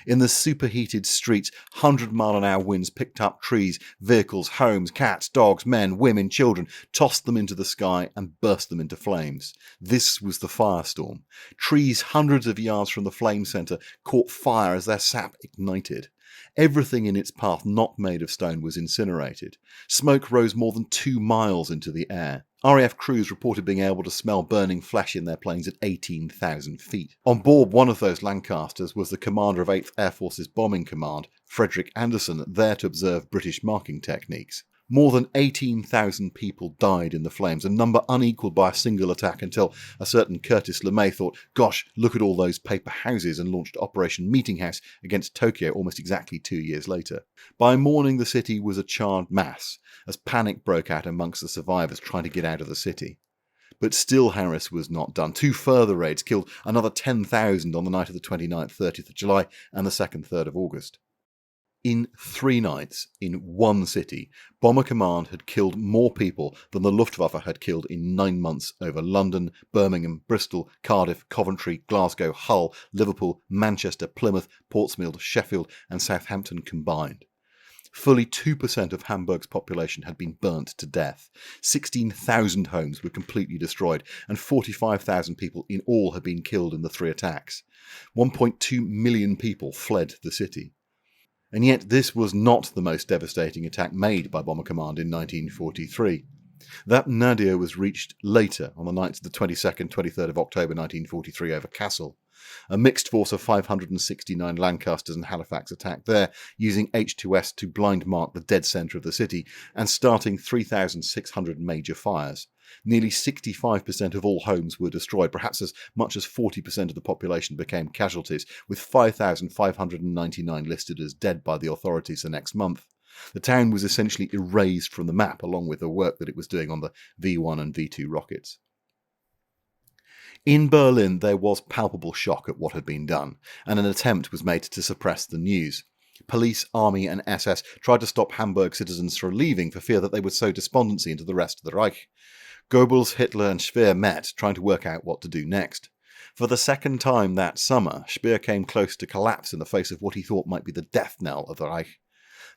In the superheated streets, 100-mile-an-hour winds picked up trees, vehicles, homes, cats, dogs, men, women, children, tossed them into the sky and burst them into flames. This was the firestorm. Trees hundreds of yards from the flame centre caught fire as their sap ignited. Everything in its path not made of stone was incinerated. Smoke rose more than 2 miles into the air. RAF crews reported being able to smell burning flesh in their planes at 18,000 feet. On board one of those Lancasters was the commander of 8th Air Force's Bombing Command, Frederick Anderson, there to observe British marking techniques. More than 18,000 people died in the flames, a number unequalled by a single attack until a certain Curtis LeMay thought, gosh, look at all those paper houses, and launched Operation Meeting House against Tokyo almost exactly 2 years later. By morning the city was a charred mass, as panic broke out amongst the survivors trying to get out of the city. But still Harris was not done. 2 further raids killed another 10,000 on the night of the 29th, 30th of July and the 2nd, 3rd of August. In 3 nights, in one city, Bomber Command had killed more people than the Luftwaffe had killed in 9 months over London, Birmingham, Bristol, Cardiff, Coventry, Glasgow, Hull, Liverpool, Manchester, Plymouth, Portsmouth, Sheffield and Southampton combined. Fully 2% of Hamburg's population had been burnt to death. 16,000 homes were completely destroyed, and 45,000 people in all had been killed in the 3 attacks. 1.2 million people fled the city. And yet this was not the most devastating attack made by Bomber Command in 1943. That nadir was reached later, on the nights of the 22nd, 23rd of October 1943 over Kassel. A mixed force of 569 Lancasters and Halifax attacked there, using H2S to blind mark the dead centre of the city and starting 3,600 major fires. Nearly 65% of all homes were destroyed, perhaps as much as 40% of the population became casualties, with 5,599 listed as dead by the authorities the next month. The town was essentially erased from the map, along with the work that it was doing on the V1 and V2 rockets. In Berlin, there was palpable shock at what had been done, and an attempt was made to suppress the news. Police, army and SS tried to stop Hamburg citizens from leaving for fear that they would sow despondency into the rest of the Reich. Goebbels, Hitler and Speer met, trying to work out what to do next. For the second time that summer, Speer came close to collapse in the face of what he thought might be the death knell of the Reich.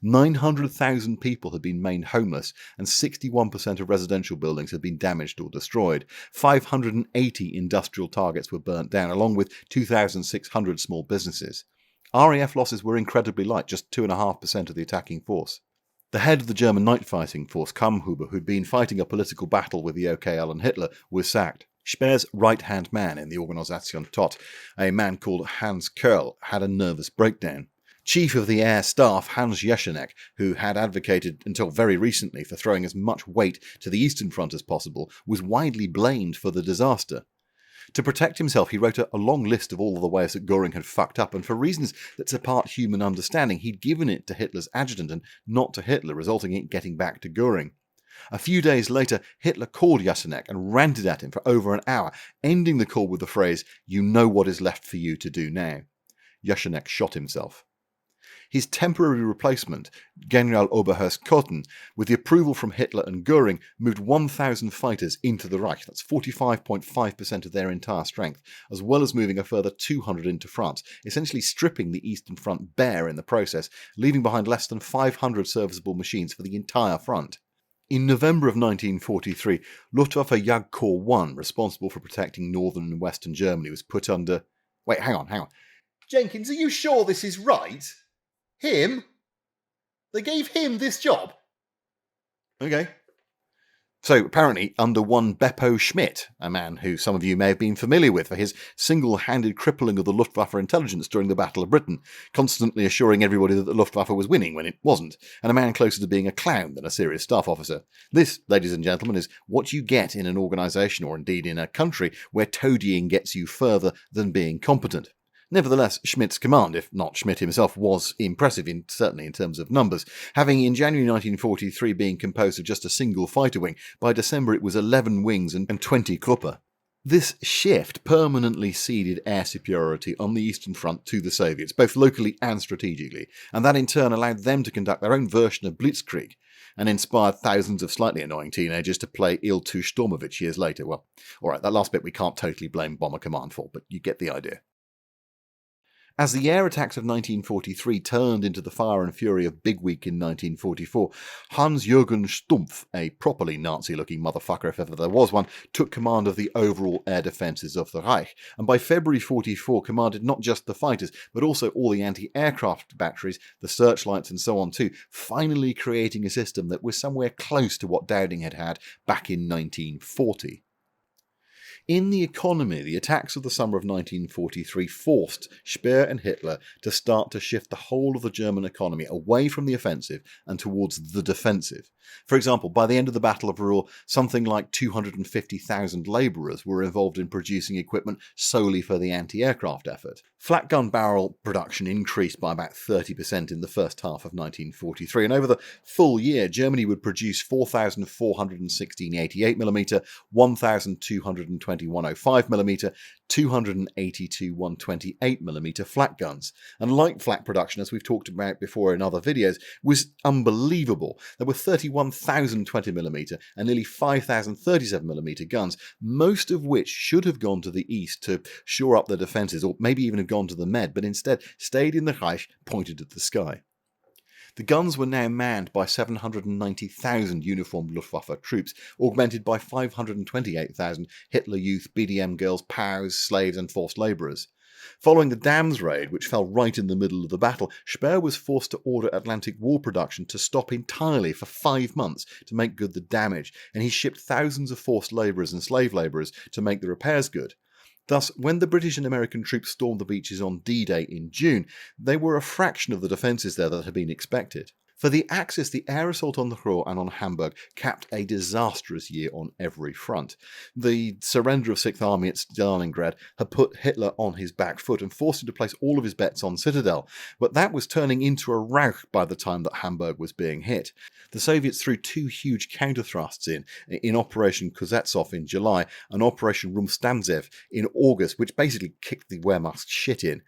900,000 people had been made homeless, and 61% of residential buildings had been damaged or destroyed. 580 industrial targets were burnt down, along with 2,600 small businesses. RAF losses were incredibly light, just 2.5% of the attacking force. The head of the German night fighting force, Kammhuber, who'd been fighting a political battle with the OKL and Hitler, was sacked. Speer's right-hand man in the Organisation Tot, a man called Hans Kerl, had a nervous breakdown. Chief of the Air Staff Hans Jesenek, who had advocated until very recently for throwing as much weight to the Eastern Front as possible, was widely blamed for the disaster. To protect himself, he wrote a long list of all the ways that Göring had fucked up, and for reasons that surpass human understanding, he'd given it to Hitler's adjutant and not to Hitler, resulting in it getting back to Göring. A few days later, Hitler called Jesenek and ranted at him for over an hour, ending the call with the phrase, "You know what is left for you to do now." Jesenek shot himself. His temporary replacement, General Oberhurst Kotten, with the approval from Hitler and Göring, moved 1,000 fighters into the Reich. That's 45.5% of their entire strength, as well as moving a further 200 into France, essentially stripping the Eastern Front bare in the process, leaving behind less than 500 serviceable machines for the entire front. In November of 1943, Luftwaffe Jagdkorps 1, responsible for protecting northern and western Germany, was put under... Wait, hang on. Jenkins, are you sure this is right? Him? They gave him this job? Okay. So, apparently, under one Beppo Schmidt, a man who some of you may have been familiar with for his single-handed crippling of the Luftwaffe intelligence during the Battle of Britain, constantly assuring everybody that the Luftwaffe was winning when it wasn't, and a man closer to being a clown than a serious staff officer. This, ladies and gentlemen, is what you get in an organisation, or indeed in a country, where toadying gets you further than being competent. Nevertheless, Schmidt's command, if not Schmidt himself, was impressive, certainly in terms of numbers, having in January 1943 being composed of just a single fighter wing. By December it was 11 wings and 20 Gruppe. This shift permanently ceded air superiority on the Eastern Front to the Soviets, both locally and strategically, and that in turn allowed them to conduct their own version of Blitzkrieg, and inspired thousands of slightly annoying teenagers to play Il Tu Stormovich years later. Well, alright, that last bit we can't totally blame Bomber Command for, but you get the idea. As the air attacks of 1943 turned into the fire and fury of Big Week in 1944, Hans-Jürgen Stumpf, a properly Nazi-looking motherfucker if ever there was one, took command of the overall air defences of the Reich, and by February 44 commanded not just the fighters, but also all the anti-aircraft batteries, the searchlights and so on too, finally creating a system that was somewhere close to what Dowding had had back in 1940. In the economy, the attacks of the summer of 1943 forced Speer and Hitler to start to shift the whole of the German economy away from the offensive and towards the defensive. For example, by the end of the Battle of Ruhr, something like 250,000 labourers were involved in producing equipment solely for the anti-aircraft effort. Flat gun barrel production increased by about 30% in the first half of 1943, and over the full year, Germany would produce 4,416 88mm, 1,220 105mm, 282 128mm flat guns. And light flak production, as we've talked about before in other videos, was unbelievable. There were 31,000 20mm and nearly 5,000 37mm guns, most of which should have gone to the east to shore up their defences, or maybe even have gone to the Med, but instead stayed in the Reich, pointed at the sky. The guns were now manned by 790,000 uniformed Luftwaffe troops, augmented by 528,000 Hitler Youth, BDM girls, POWs, slaves and forced labourers. Following the Dams raid, which fell right in the middle of the battle, Speer was forced to order Atlantic War production to stop entirely for 5 months to make good the damage, and he shipped thousands of forced labourers and slave labourers to make the repairs good. Thus, when the British and American troops stormed the beaches on D-Day in June, they were a fraction of the defences there that had been expected. For the Axis, the air assault on the Ruhr and on Hamburg capped a disastrous year on every front. The surrender of 6th Army at Stalingrad had put Hitler on his back foot and forced him to place all of his bets on Citadel, but that was turning into a rout by the time that Hamburg was being hit. The Soviets threw 2 huge counter-thrusts in Operation Kuznetsov in July and Operation Rumstanzev in August, which basically kicked the Wehrmacht's shit in.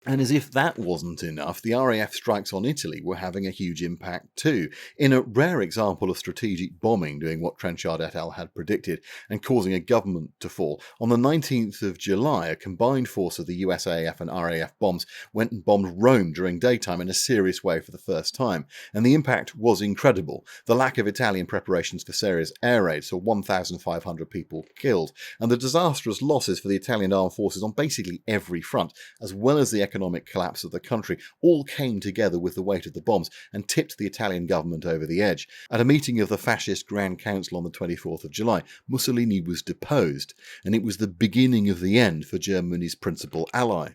And as if that wasn't enough, the RAF strikes on Italy were having a huge impact too, in a rare example of strategic bombing doing what Trenchard et al. Had predicted and causing a government to fall. On the 19th of July, a combined force of the USAF and RAF bombs went and bombed Rome during daytime in a serious way for the first time, and the impact was incredible. The lack of Italian preparations for serious air raid saw 1,500 people killed, and the disastrous losses for the Italian armed forces on basically every front, as well as the economic collapse of the country, all came together with the weight of the bombs and tipped the Italian government over the edge. At a meeting of the fascist Grand Council on the 24th of July, Mussolini was deposed, and it was the beginning of the end for Germany's principal ally.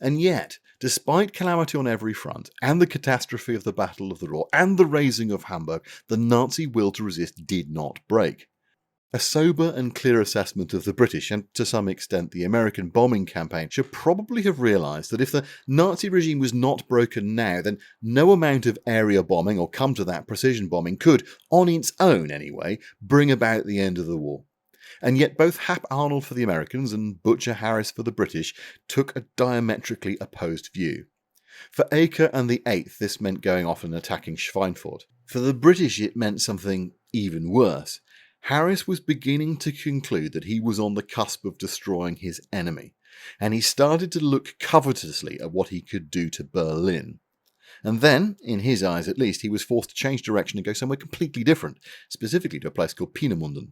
And yet, despite calamity on every front, and the catastrophe of the Battle of the Ruhr, and the razing of Hamburg, the Nazi will to resist did not break. A sober and clear assessment of the British, and to some extent the American bombing campaign, should probably have realised that if the Nazi regime was not broken now, then no amount of area bombing, or come to that, precision bombing, could, on its own anyway, bring about the end of the war. And yet both Hap Arnold for the Americans and Butcher Harris for the British took a diametrically opposed view. For Acre and the 8th, this meant going off and attacking Schweinfurt. For the British, it meant something even worse. Harris was beginning to conclude that he was on the cusp of destroying his enemy, and he started to look covetously at what he could do to Berlin. And then, in his eyes at least, he was forced to change direction and go somewhere completely different, specifically to a place called Peenemünde.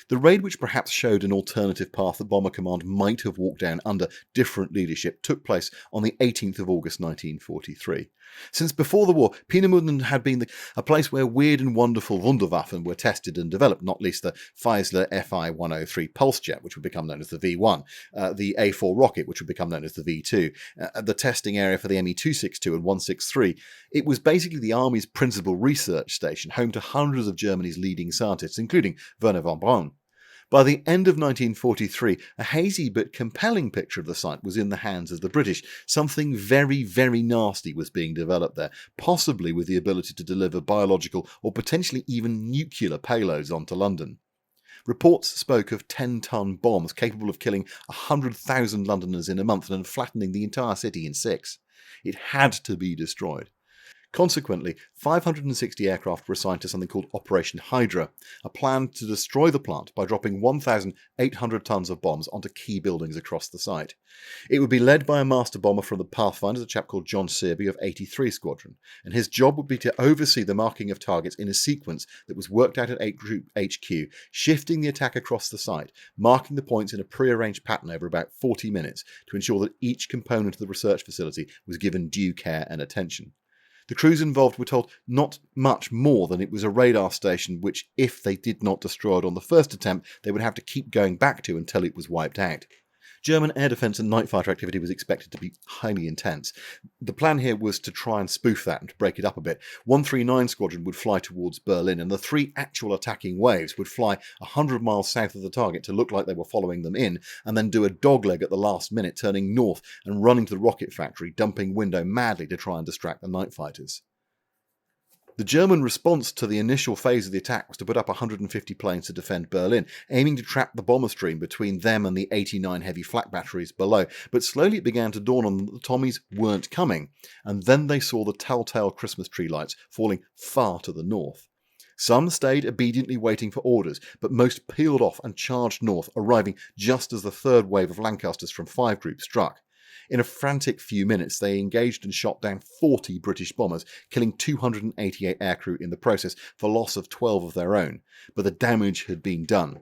The raid, which perhaps showed an alternative path that Bomber Command might have walked down under different leadership, took place on the 18th of August 1943. Since before the war, Peenemünde had been a place where weird and wonderful Wunderwaffen were tested and developed, not least the Feisler Fi-103 pulse jet, which would become known as the V1, the A4 rocket, which would become known as the V2, the testing area for the Me-262 and 163. It was basically the Army's principal research station, home to hundreds of Germany's leading scientists, including Werner von Braun. By the end of 1943, a hazy but compelling picture of the site was in the hands of the British. Something very, very nasty was being developed there, possibly with the ability to deliver biological or potentially even nuclear payloads onto London. Reports spoke of 10-ton bombs capable of killing 100,000 Londoners in a month and flattening the entire city in 6. It had to be destroyed. Consequently, 560 aircraft were assigned to something called Operation Hydra, a plan to destroy the plant by dropping 1,800 tons of bombs onto key buildings across the site. It would be led by a master bomber from the Pathfinders, a chap called John Searby of 83 Squadron, and his job would be to oversee the marking of targets in a sequence that was worked out at 8 Group HQ, shifting the attack across the site, marking the points in a pre-arranged pattern over about 40 minutes to ensure that each component of the research facility was given due care and attention. The crews involved were told not much more than it was a radar station which, if they did not destroy it on the first attempt, they would have to keep going back to until it was wiped out. German air defence and night fighter activity was expected to be highly intense. The plan here was to try and spoof that and to break it up a bit. 139 Squadron would fly towards Berlin, and the 3 actual attacking waves would fly 100 miles south of the target to look like they were following them in, and then do a dogleg at the last minute, turning north and running to the rocket factory, dumping window madly to try and distract the night fighters. The German response to the initial phase of the attack was to put up 150 planes to defend Berlin, aiming to trap the bomber stream between them and the 89 heavy flak batteries below. But slowly it began to dawn on them that the Tommies weren't coming, and then they saw the telltale Christmas tree lights falling far to the north. Some stayed obediently waiting for orders, but most peeled off and charged north, arriving just as the third wave of Lancasters from 5 Group struck. In a frantic few minutes, they engaged and shot down 40 British bombers, killing 288 aircrew in the process for loss of 12 of their own. But the damage had been done.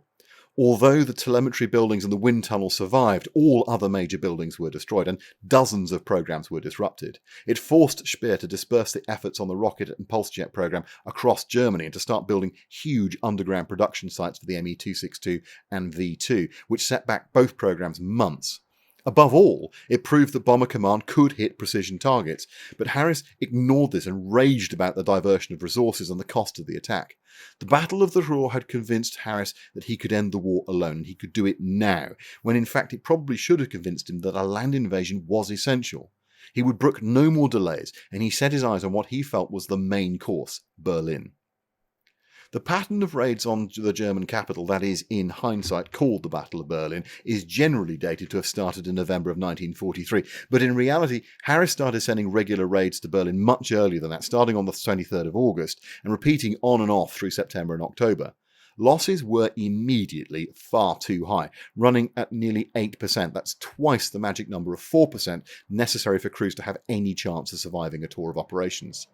Although the telemetry buildings and the wind tunnel survived, all other major buildings were destroyed and dozens of programs were disrupted. It forced Speer to disperse the efforts on the rocket and pulse jet program across Germany and to start building huge underground production sites for the Me-262 and V2, which set back both programs months. Above all, it proved that Bomber Command could hit precision targets, but Harris ignored this and raged about the diversion of resources and the cost of the attack. The Battle of the Ruhr had convinced Harris that he could end the war alone, and he could do it now, when in fact it probably should have convinced him that a land invasion was essential. He would brook no more delays, and he set his eyes on what he felt was the main course, Berlin. The pattern of raids on the German capital that is, in hindsight, called the Battle of Berlin is generally dated to have started in November of 1943, but in reality, Harris started sending regular raids to Berlin much earlier than that, starting on the 23rd of August and repeating on and off through September and October. Losses were immediately far too high, running at nearly 8%. That's twice the magic number of 4% necessary for crews to have any chance of surviving a tour of operations.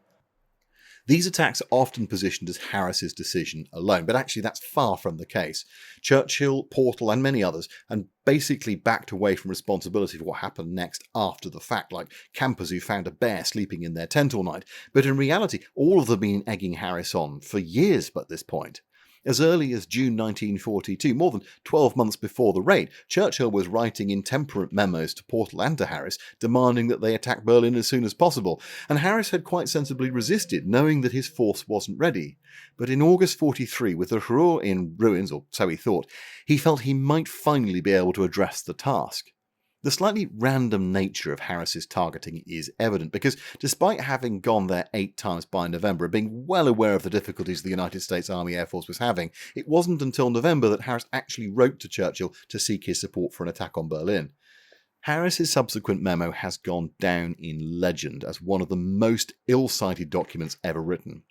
These attacks are often positioned as Harris's decision alone, but actually that's far from the case. Churchill, Portal and many others had basically backed away from responsibility for what happened next after the fact, like campers who found a bear sleeping in their tent all night, but in reality all of them had been egging Harris on for years by this point. As early as June 1942, more than 12 months before the raid, Churchill was writing intemperate memos to Portal and to Harris, demanding that they attack Berlin as soon as possible, and Harris had quite sensibly resisted, knowing that his force wasn't ready. But in August 43, with the Ruhr in ruins, or so he thought, he felt he might finally be able to address the task. The slightly random nature of Harris's targeting is evident because despite having gone there 8 times by November and being well aware of the difficulties the United States Army Air Force was having, it wasn't until November that Harris actually wrote to Churchill to seek his support for an attack on Berlin. Harris's subsequent memo has gone down in legend as one of the most ill-cited documents ever written.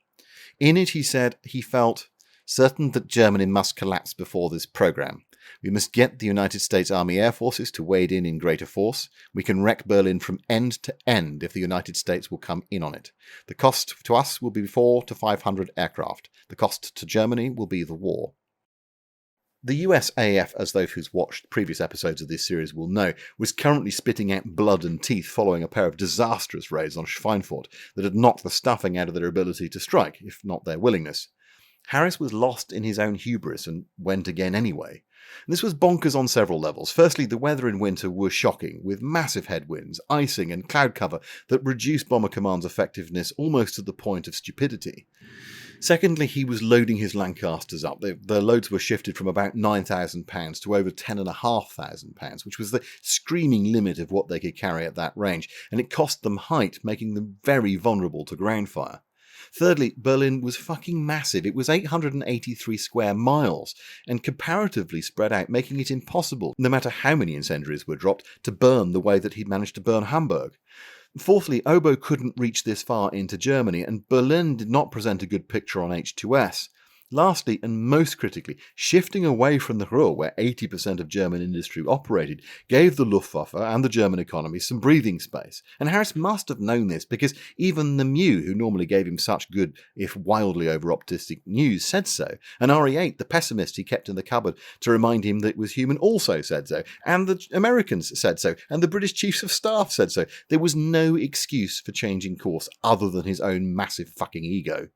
In it he said he felt certain that Germany must collapse before this program. We must get the United States Army Air Forces to wade in greater force. We can wreck Berlin from end to end if the United States will come in on it. The cost to us will be 400 to 500 aircraft. The cost to Germany will be the war. The US AF, as those who've watched previous episodes of this series will know, was currently spitting out blood and teeth following a pair of disastrous raids on Schweinfurt that had knocked the stuffing out of their ability to strike, if not their willingness. Harris was lost in his own hubris and went again anyway. This was bonkers on several levels. Firstly, the weather in winter was shocking, with massive headwinds, icing and cloud cover that reduced Bomber Command's effectiveness almost to the point of stupidity. Secondly, he was loading his Lancasters up. Their loads were shifted from about £9,000 to over £10,500, which was the screaming limit of what they could carry at that range, and it cost them height, making them very vulnerable to ground fire. Thirdly, Berlin was fucking massive. It was 883 square miles and comparatively spread out, making it impossible, no matter how many incendiaries were dropped, to burn the way that he'd managed to burn Hamburg. Fourthly, Obo couldn't reach this far into Germany, and Berlin did not present a good picture on H2S. Lastly, and most critically, shifting away from the Ruhr, where 80% of German industry operated, gave the Luftwaffe and the German economy some breathing space. And Harris must have known this, because even the Mew, who normally gave him such good, if wildly over-optimistic news, said so. And RE8, the pessimist he kept in the cupboard to remind him that it was human, also said so. And the Americans said so. And the British Chiefs of Staff said so. There was no excuse for changing course other than his own massive fucking ego.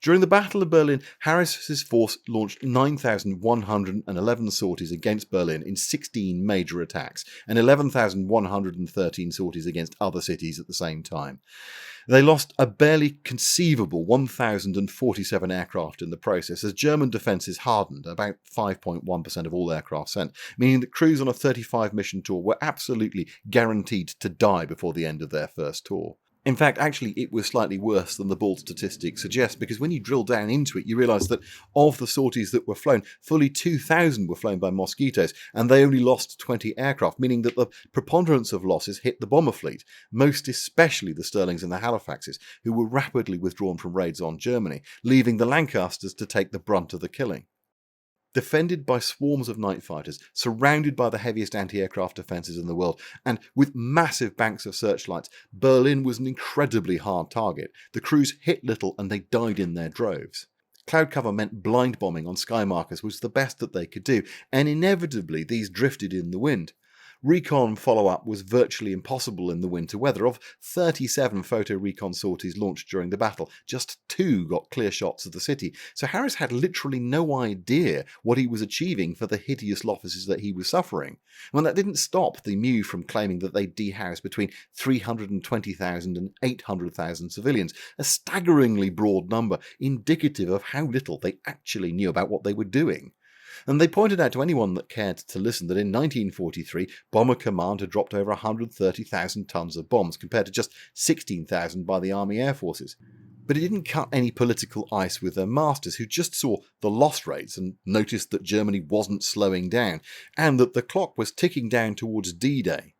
During the Battle of Berlin, Harris's force launched 9,111 sorties against Berlin in 16 major attacks, and 11,113 sorties against other cities at the same time. They lost a barely conceivable 1,047 aircraft in the process, as German defences hardened, about 5.1% of all aircraft sent, meaning that crews on a 35-mission tour were absolutely guaranteed to die before the end of their first tour. In fact, actually, it was slightly worse than the bald statistics suggest, because when you drill down into it, you realise that of the sorties that were flown, fully 2,000 were flown by Mosquitoes, and they only lost 20 aircraft, meaning that the preponderance of losses hit the bomber fleet, most especially the Stirlings and the Halifaxes, who were rapidly withdrawn from raids on Germany, leaving the Lancasters to take the brunt of the killing. Defended by swarms of night fighters, surrounded by the heaviest anti-aircraft defences in the world, and with massive banks of searchlights, Berlin was an incredibly hard target. The crews hit little and they died in their droves. Cloud cover meant blind bombing on sky markers was the best that they could do, and inevitably these drifted in the wind. Recon follow-up was virtually impossible in the winter weather. Of 37 photo recon sorties launched during the battle, just 2 got clear shots of the city, so Harris had literally no idea what he was achieving for the hideous losses that he was suffering. When that didn't stop the Mew from claiming that they'd dehoused between 320,000 and 800,000 civilians, a staggeringly broad number, indicative of how little they actually knew about what they were doing. And they pointed out to anyone that cared to listen that in 1943, Bomber Command had dropped over 130,000 tons of bombs, compared to just 16,000 by the Army Air Forces. But it didn't cut any political ice with their masters, who just saw the loss rates and noticed that Germany wasn't slowing down, and that the clock was ticking down towards D-Day.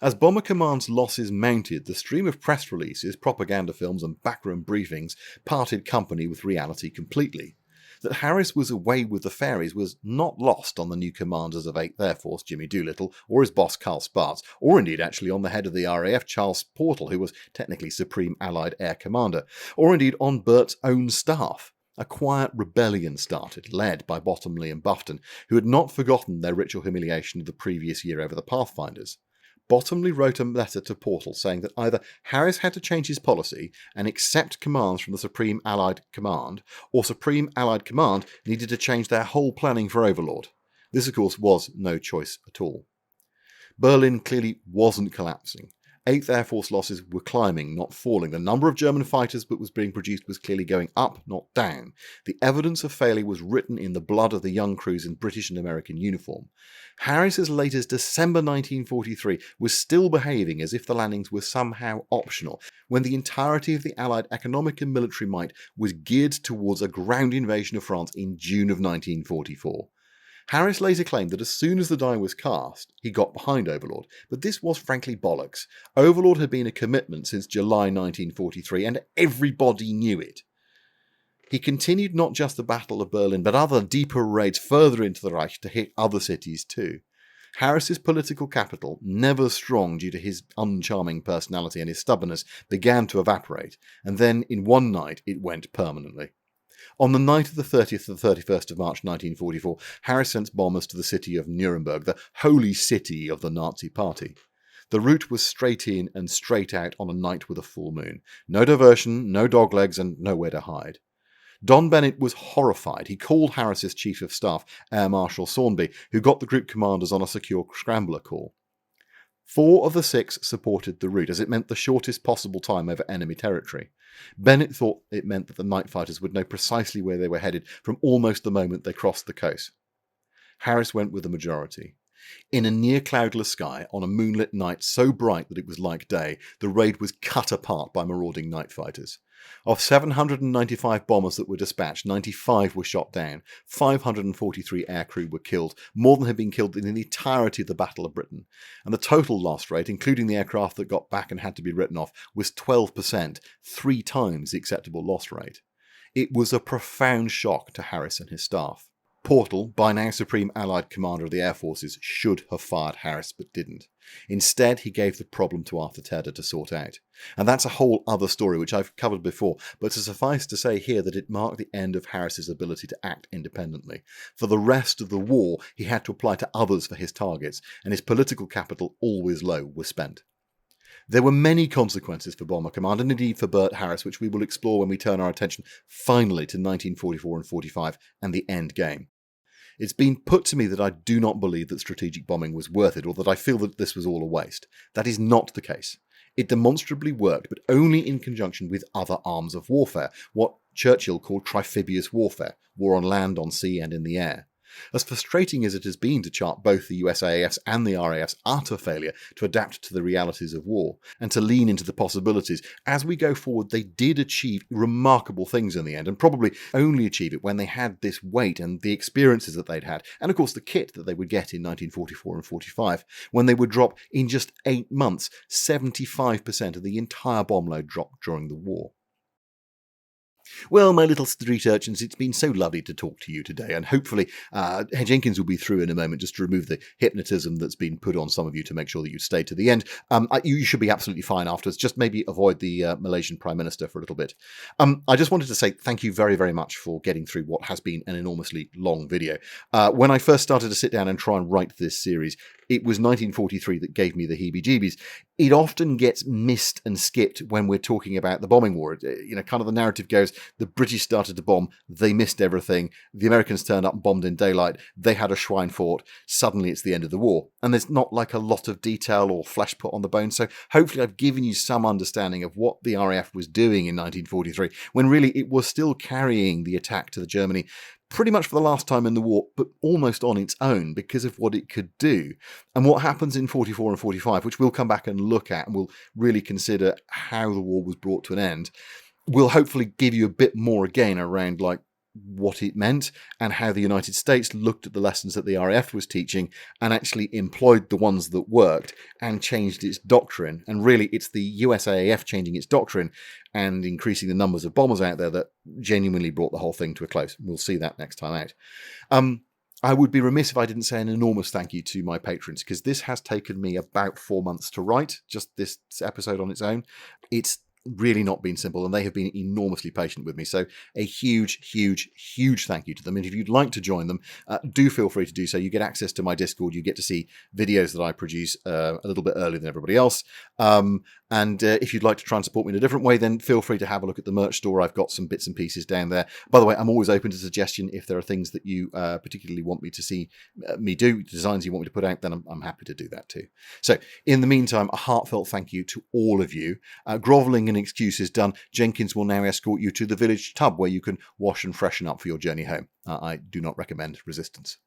As Bomber Command's losses mounted, the stream of press releases, propaganda films and backroom briefings parted company with reality completely. That Harris was away with the fairies was not lost on the new commanders of 8th Air Force, Jimmy Doolittle, or his boss Carl Spaatz, or indeed actually on the head of the RAF, Charles Portal, who was technically Supreme Allied Air Commander, or indeed on Bert's own staff. A quiet rebellion started, led by Bottomley and Bufton, who had not forgotten their ritual humiliation of the previous year over the Pathfinders. Bottomley wrote a letter to Portal saying that either Harris had to change his policy and accept commands from the Supreme Allied Command, or Supreme Allied Command needed to change their whole planning for Overlord. This, of course, was no choice at all. Berlin clearly wasn't collapsing. 8th Air Force losses were climbing, not falling. The number of German fighters that was being produced was clearly going up, not down. The evidence of failure was written in the blood of the young crews in British and American uniform. Harris, as late as December 1943, was still behaving as if the landings were somehow optional, when the entirety of the Allied economic and military might was geared towards a ground invasion of France in June of 1944. Harris later claimed that as soon as the die was cast, he got behind Overlord, but this was frankly bollocks. Overlord had been a commitment since July 1943, and everybody knew it. He continued not just the Battle of Berlin, but other deeper raids further into the Reich to hit other cities too. Harris's political capital, never strong due to his uncharming personality and his stubbornness, began to evaporate, and then in one night it went permanently. On the night of the 30th and 31st of March 1944, Harris sent bombers to the city of Nuremberg, the holy city of the Nazi Party. The route was straight in and straight out on a night with a full moon. No diversion, no doglegs, and nowhere to hide. Don Bennett was horrified. He called Harris's Chief of Staff, Air Marshal Sawnby, who got the group commanders on a secure scrambler call. 4 of the 6 supported the route, as it meant the shortest possible time over enemy territory. Bennett thought it meant that the night fighters would know precisely where they were headed from almost the moment they crossed the coast. Harris went with the majority. In a near cloudless sky, on a moonlit night so bright that it was like day, the raid was cut apart by marauding night fighters. Of 795 bombers that were dispatched, 95 were shot down, 543 aircrew were killed, more than had been killed in the entirety of the Battle of Britain, and the total loss rate, including the aircraft that got back and had to be written off, was 12%, 3 times the acceptable loss rate. It was a profound shock to Harris and his staff. Portal, by now Supreme Allied Commander of the Air Forces, should have fired Harris, but didn't. Instead, he gave the problem to Arthur Tedder to sort out. And that's a whole other story, which I've covered before, but to suffice to say here that it marked the end of Harris's ability to act independently. For the rest of the war, he had to apply to others for his targets, and his political capital, always low, was spent. There were many consequences for Bomber Command, and indeed for Bert Harris, which we will explore when we turn our attention finally to 1944 and 45 and the end game. It's been put to me that I do not believe that strategic bombing was worth it, or that I feel that this was all a waste. That is not the case. It demonstrably worked, but only in conjunction with other arms of warfare, what Churchill called trifibious warfare, war on land, on sea, and in the air. As frustrating as it has been to chart both the USAAF's and the RAF's utter failure to adapt to the realities of war, and to lean into the possibilities, as we go forward they did achieve remarkable things in the end, and probably only achieve it when they had this weight and the experiences that they'd had, and of course the kit that they would get in 1944 and 45, when they would drop in just 8 months 75% of the entire bomb load dropped during the war. Well, my little street urchins, it's been so lovely to talk to you today, and hopefully Jenkins will be through in a moment just to remove the hypnotism that's been put on some of you to make sure that you stay to the end. You should be absolutely fine afterwards, just maybe avoid the Malaysian Prime Minister for a little bit. I just wanted to say thank you very, very much for getting through what has been an enormously long video. When I first started to sit down and try and write this series, it was 1943 that gave me the heebie-jeebies. It often gets missed and skipped when we're talking about the bombing war. Kind of the narrative goes, the British started to bomb, they missed everything, the Americans turned up and bombed in daylight, they had a Schweinfurt, suddenly it's the end of the war. And there's not like a lot of detail or flesh put on the bone, so hopefully I've given you some understanding of what the RAF was doing in 1943, when really it was still carrying the attack to the Germany pretty much for the last time in the war, but almost on its own because of what it could do. And what happens in 44 and 45, which we'll come back and look at, and we'll really consider how the war was brought to an end. will hopefully give you a bit more again around like what it meant and how the United States looked at the lessons that the RAF was teaching and actually employed the ones that worked and changed its doctrine. And really, it's the USAAF changing its doctrine and increasing the numbers of bombers out there that genuinely brought the whole thing to a close. We'll see that next time out. I would be remiss if I didn't say an enormous thank you to my patrons, because this has taken me about 4 months to write, just this episode on its own. It's really not been simple, and they have been enormously patient with me. So a huge, huge, huge thank you to them. And if you'd like to join them, do feel free to do so. You get access to my Discord. You get to see videos that I produce a little bit earlier than everybody else. And if you'd like to try and support me in a different way, then feel free to have a look at the merch store. I've got some bits and pieces down there. By the way, I'm always open to suggestion. If there are things that you particularly want me to see me do, designs you want me to put out, then I'm happy to do that too. So in the meantime, a heartfelt thank you to all of you. Grovelling and excuses done. Jenkins will now escort you to the village tub where you can wash and freshen up for your journey home. I do not recommend resistance.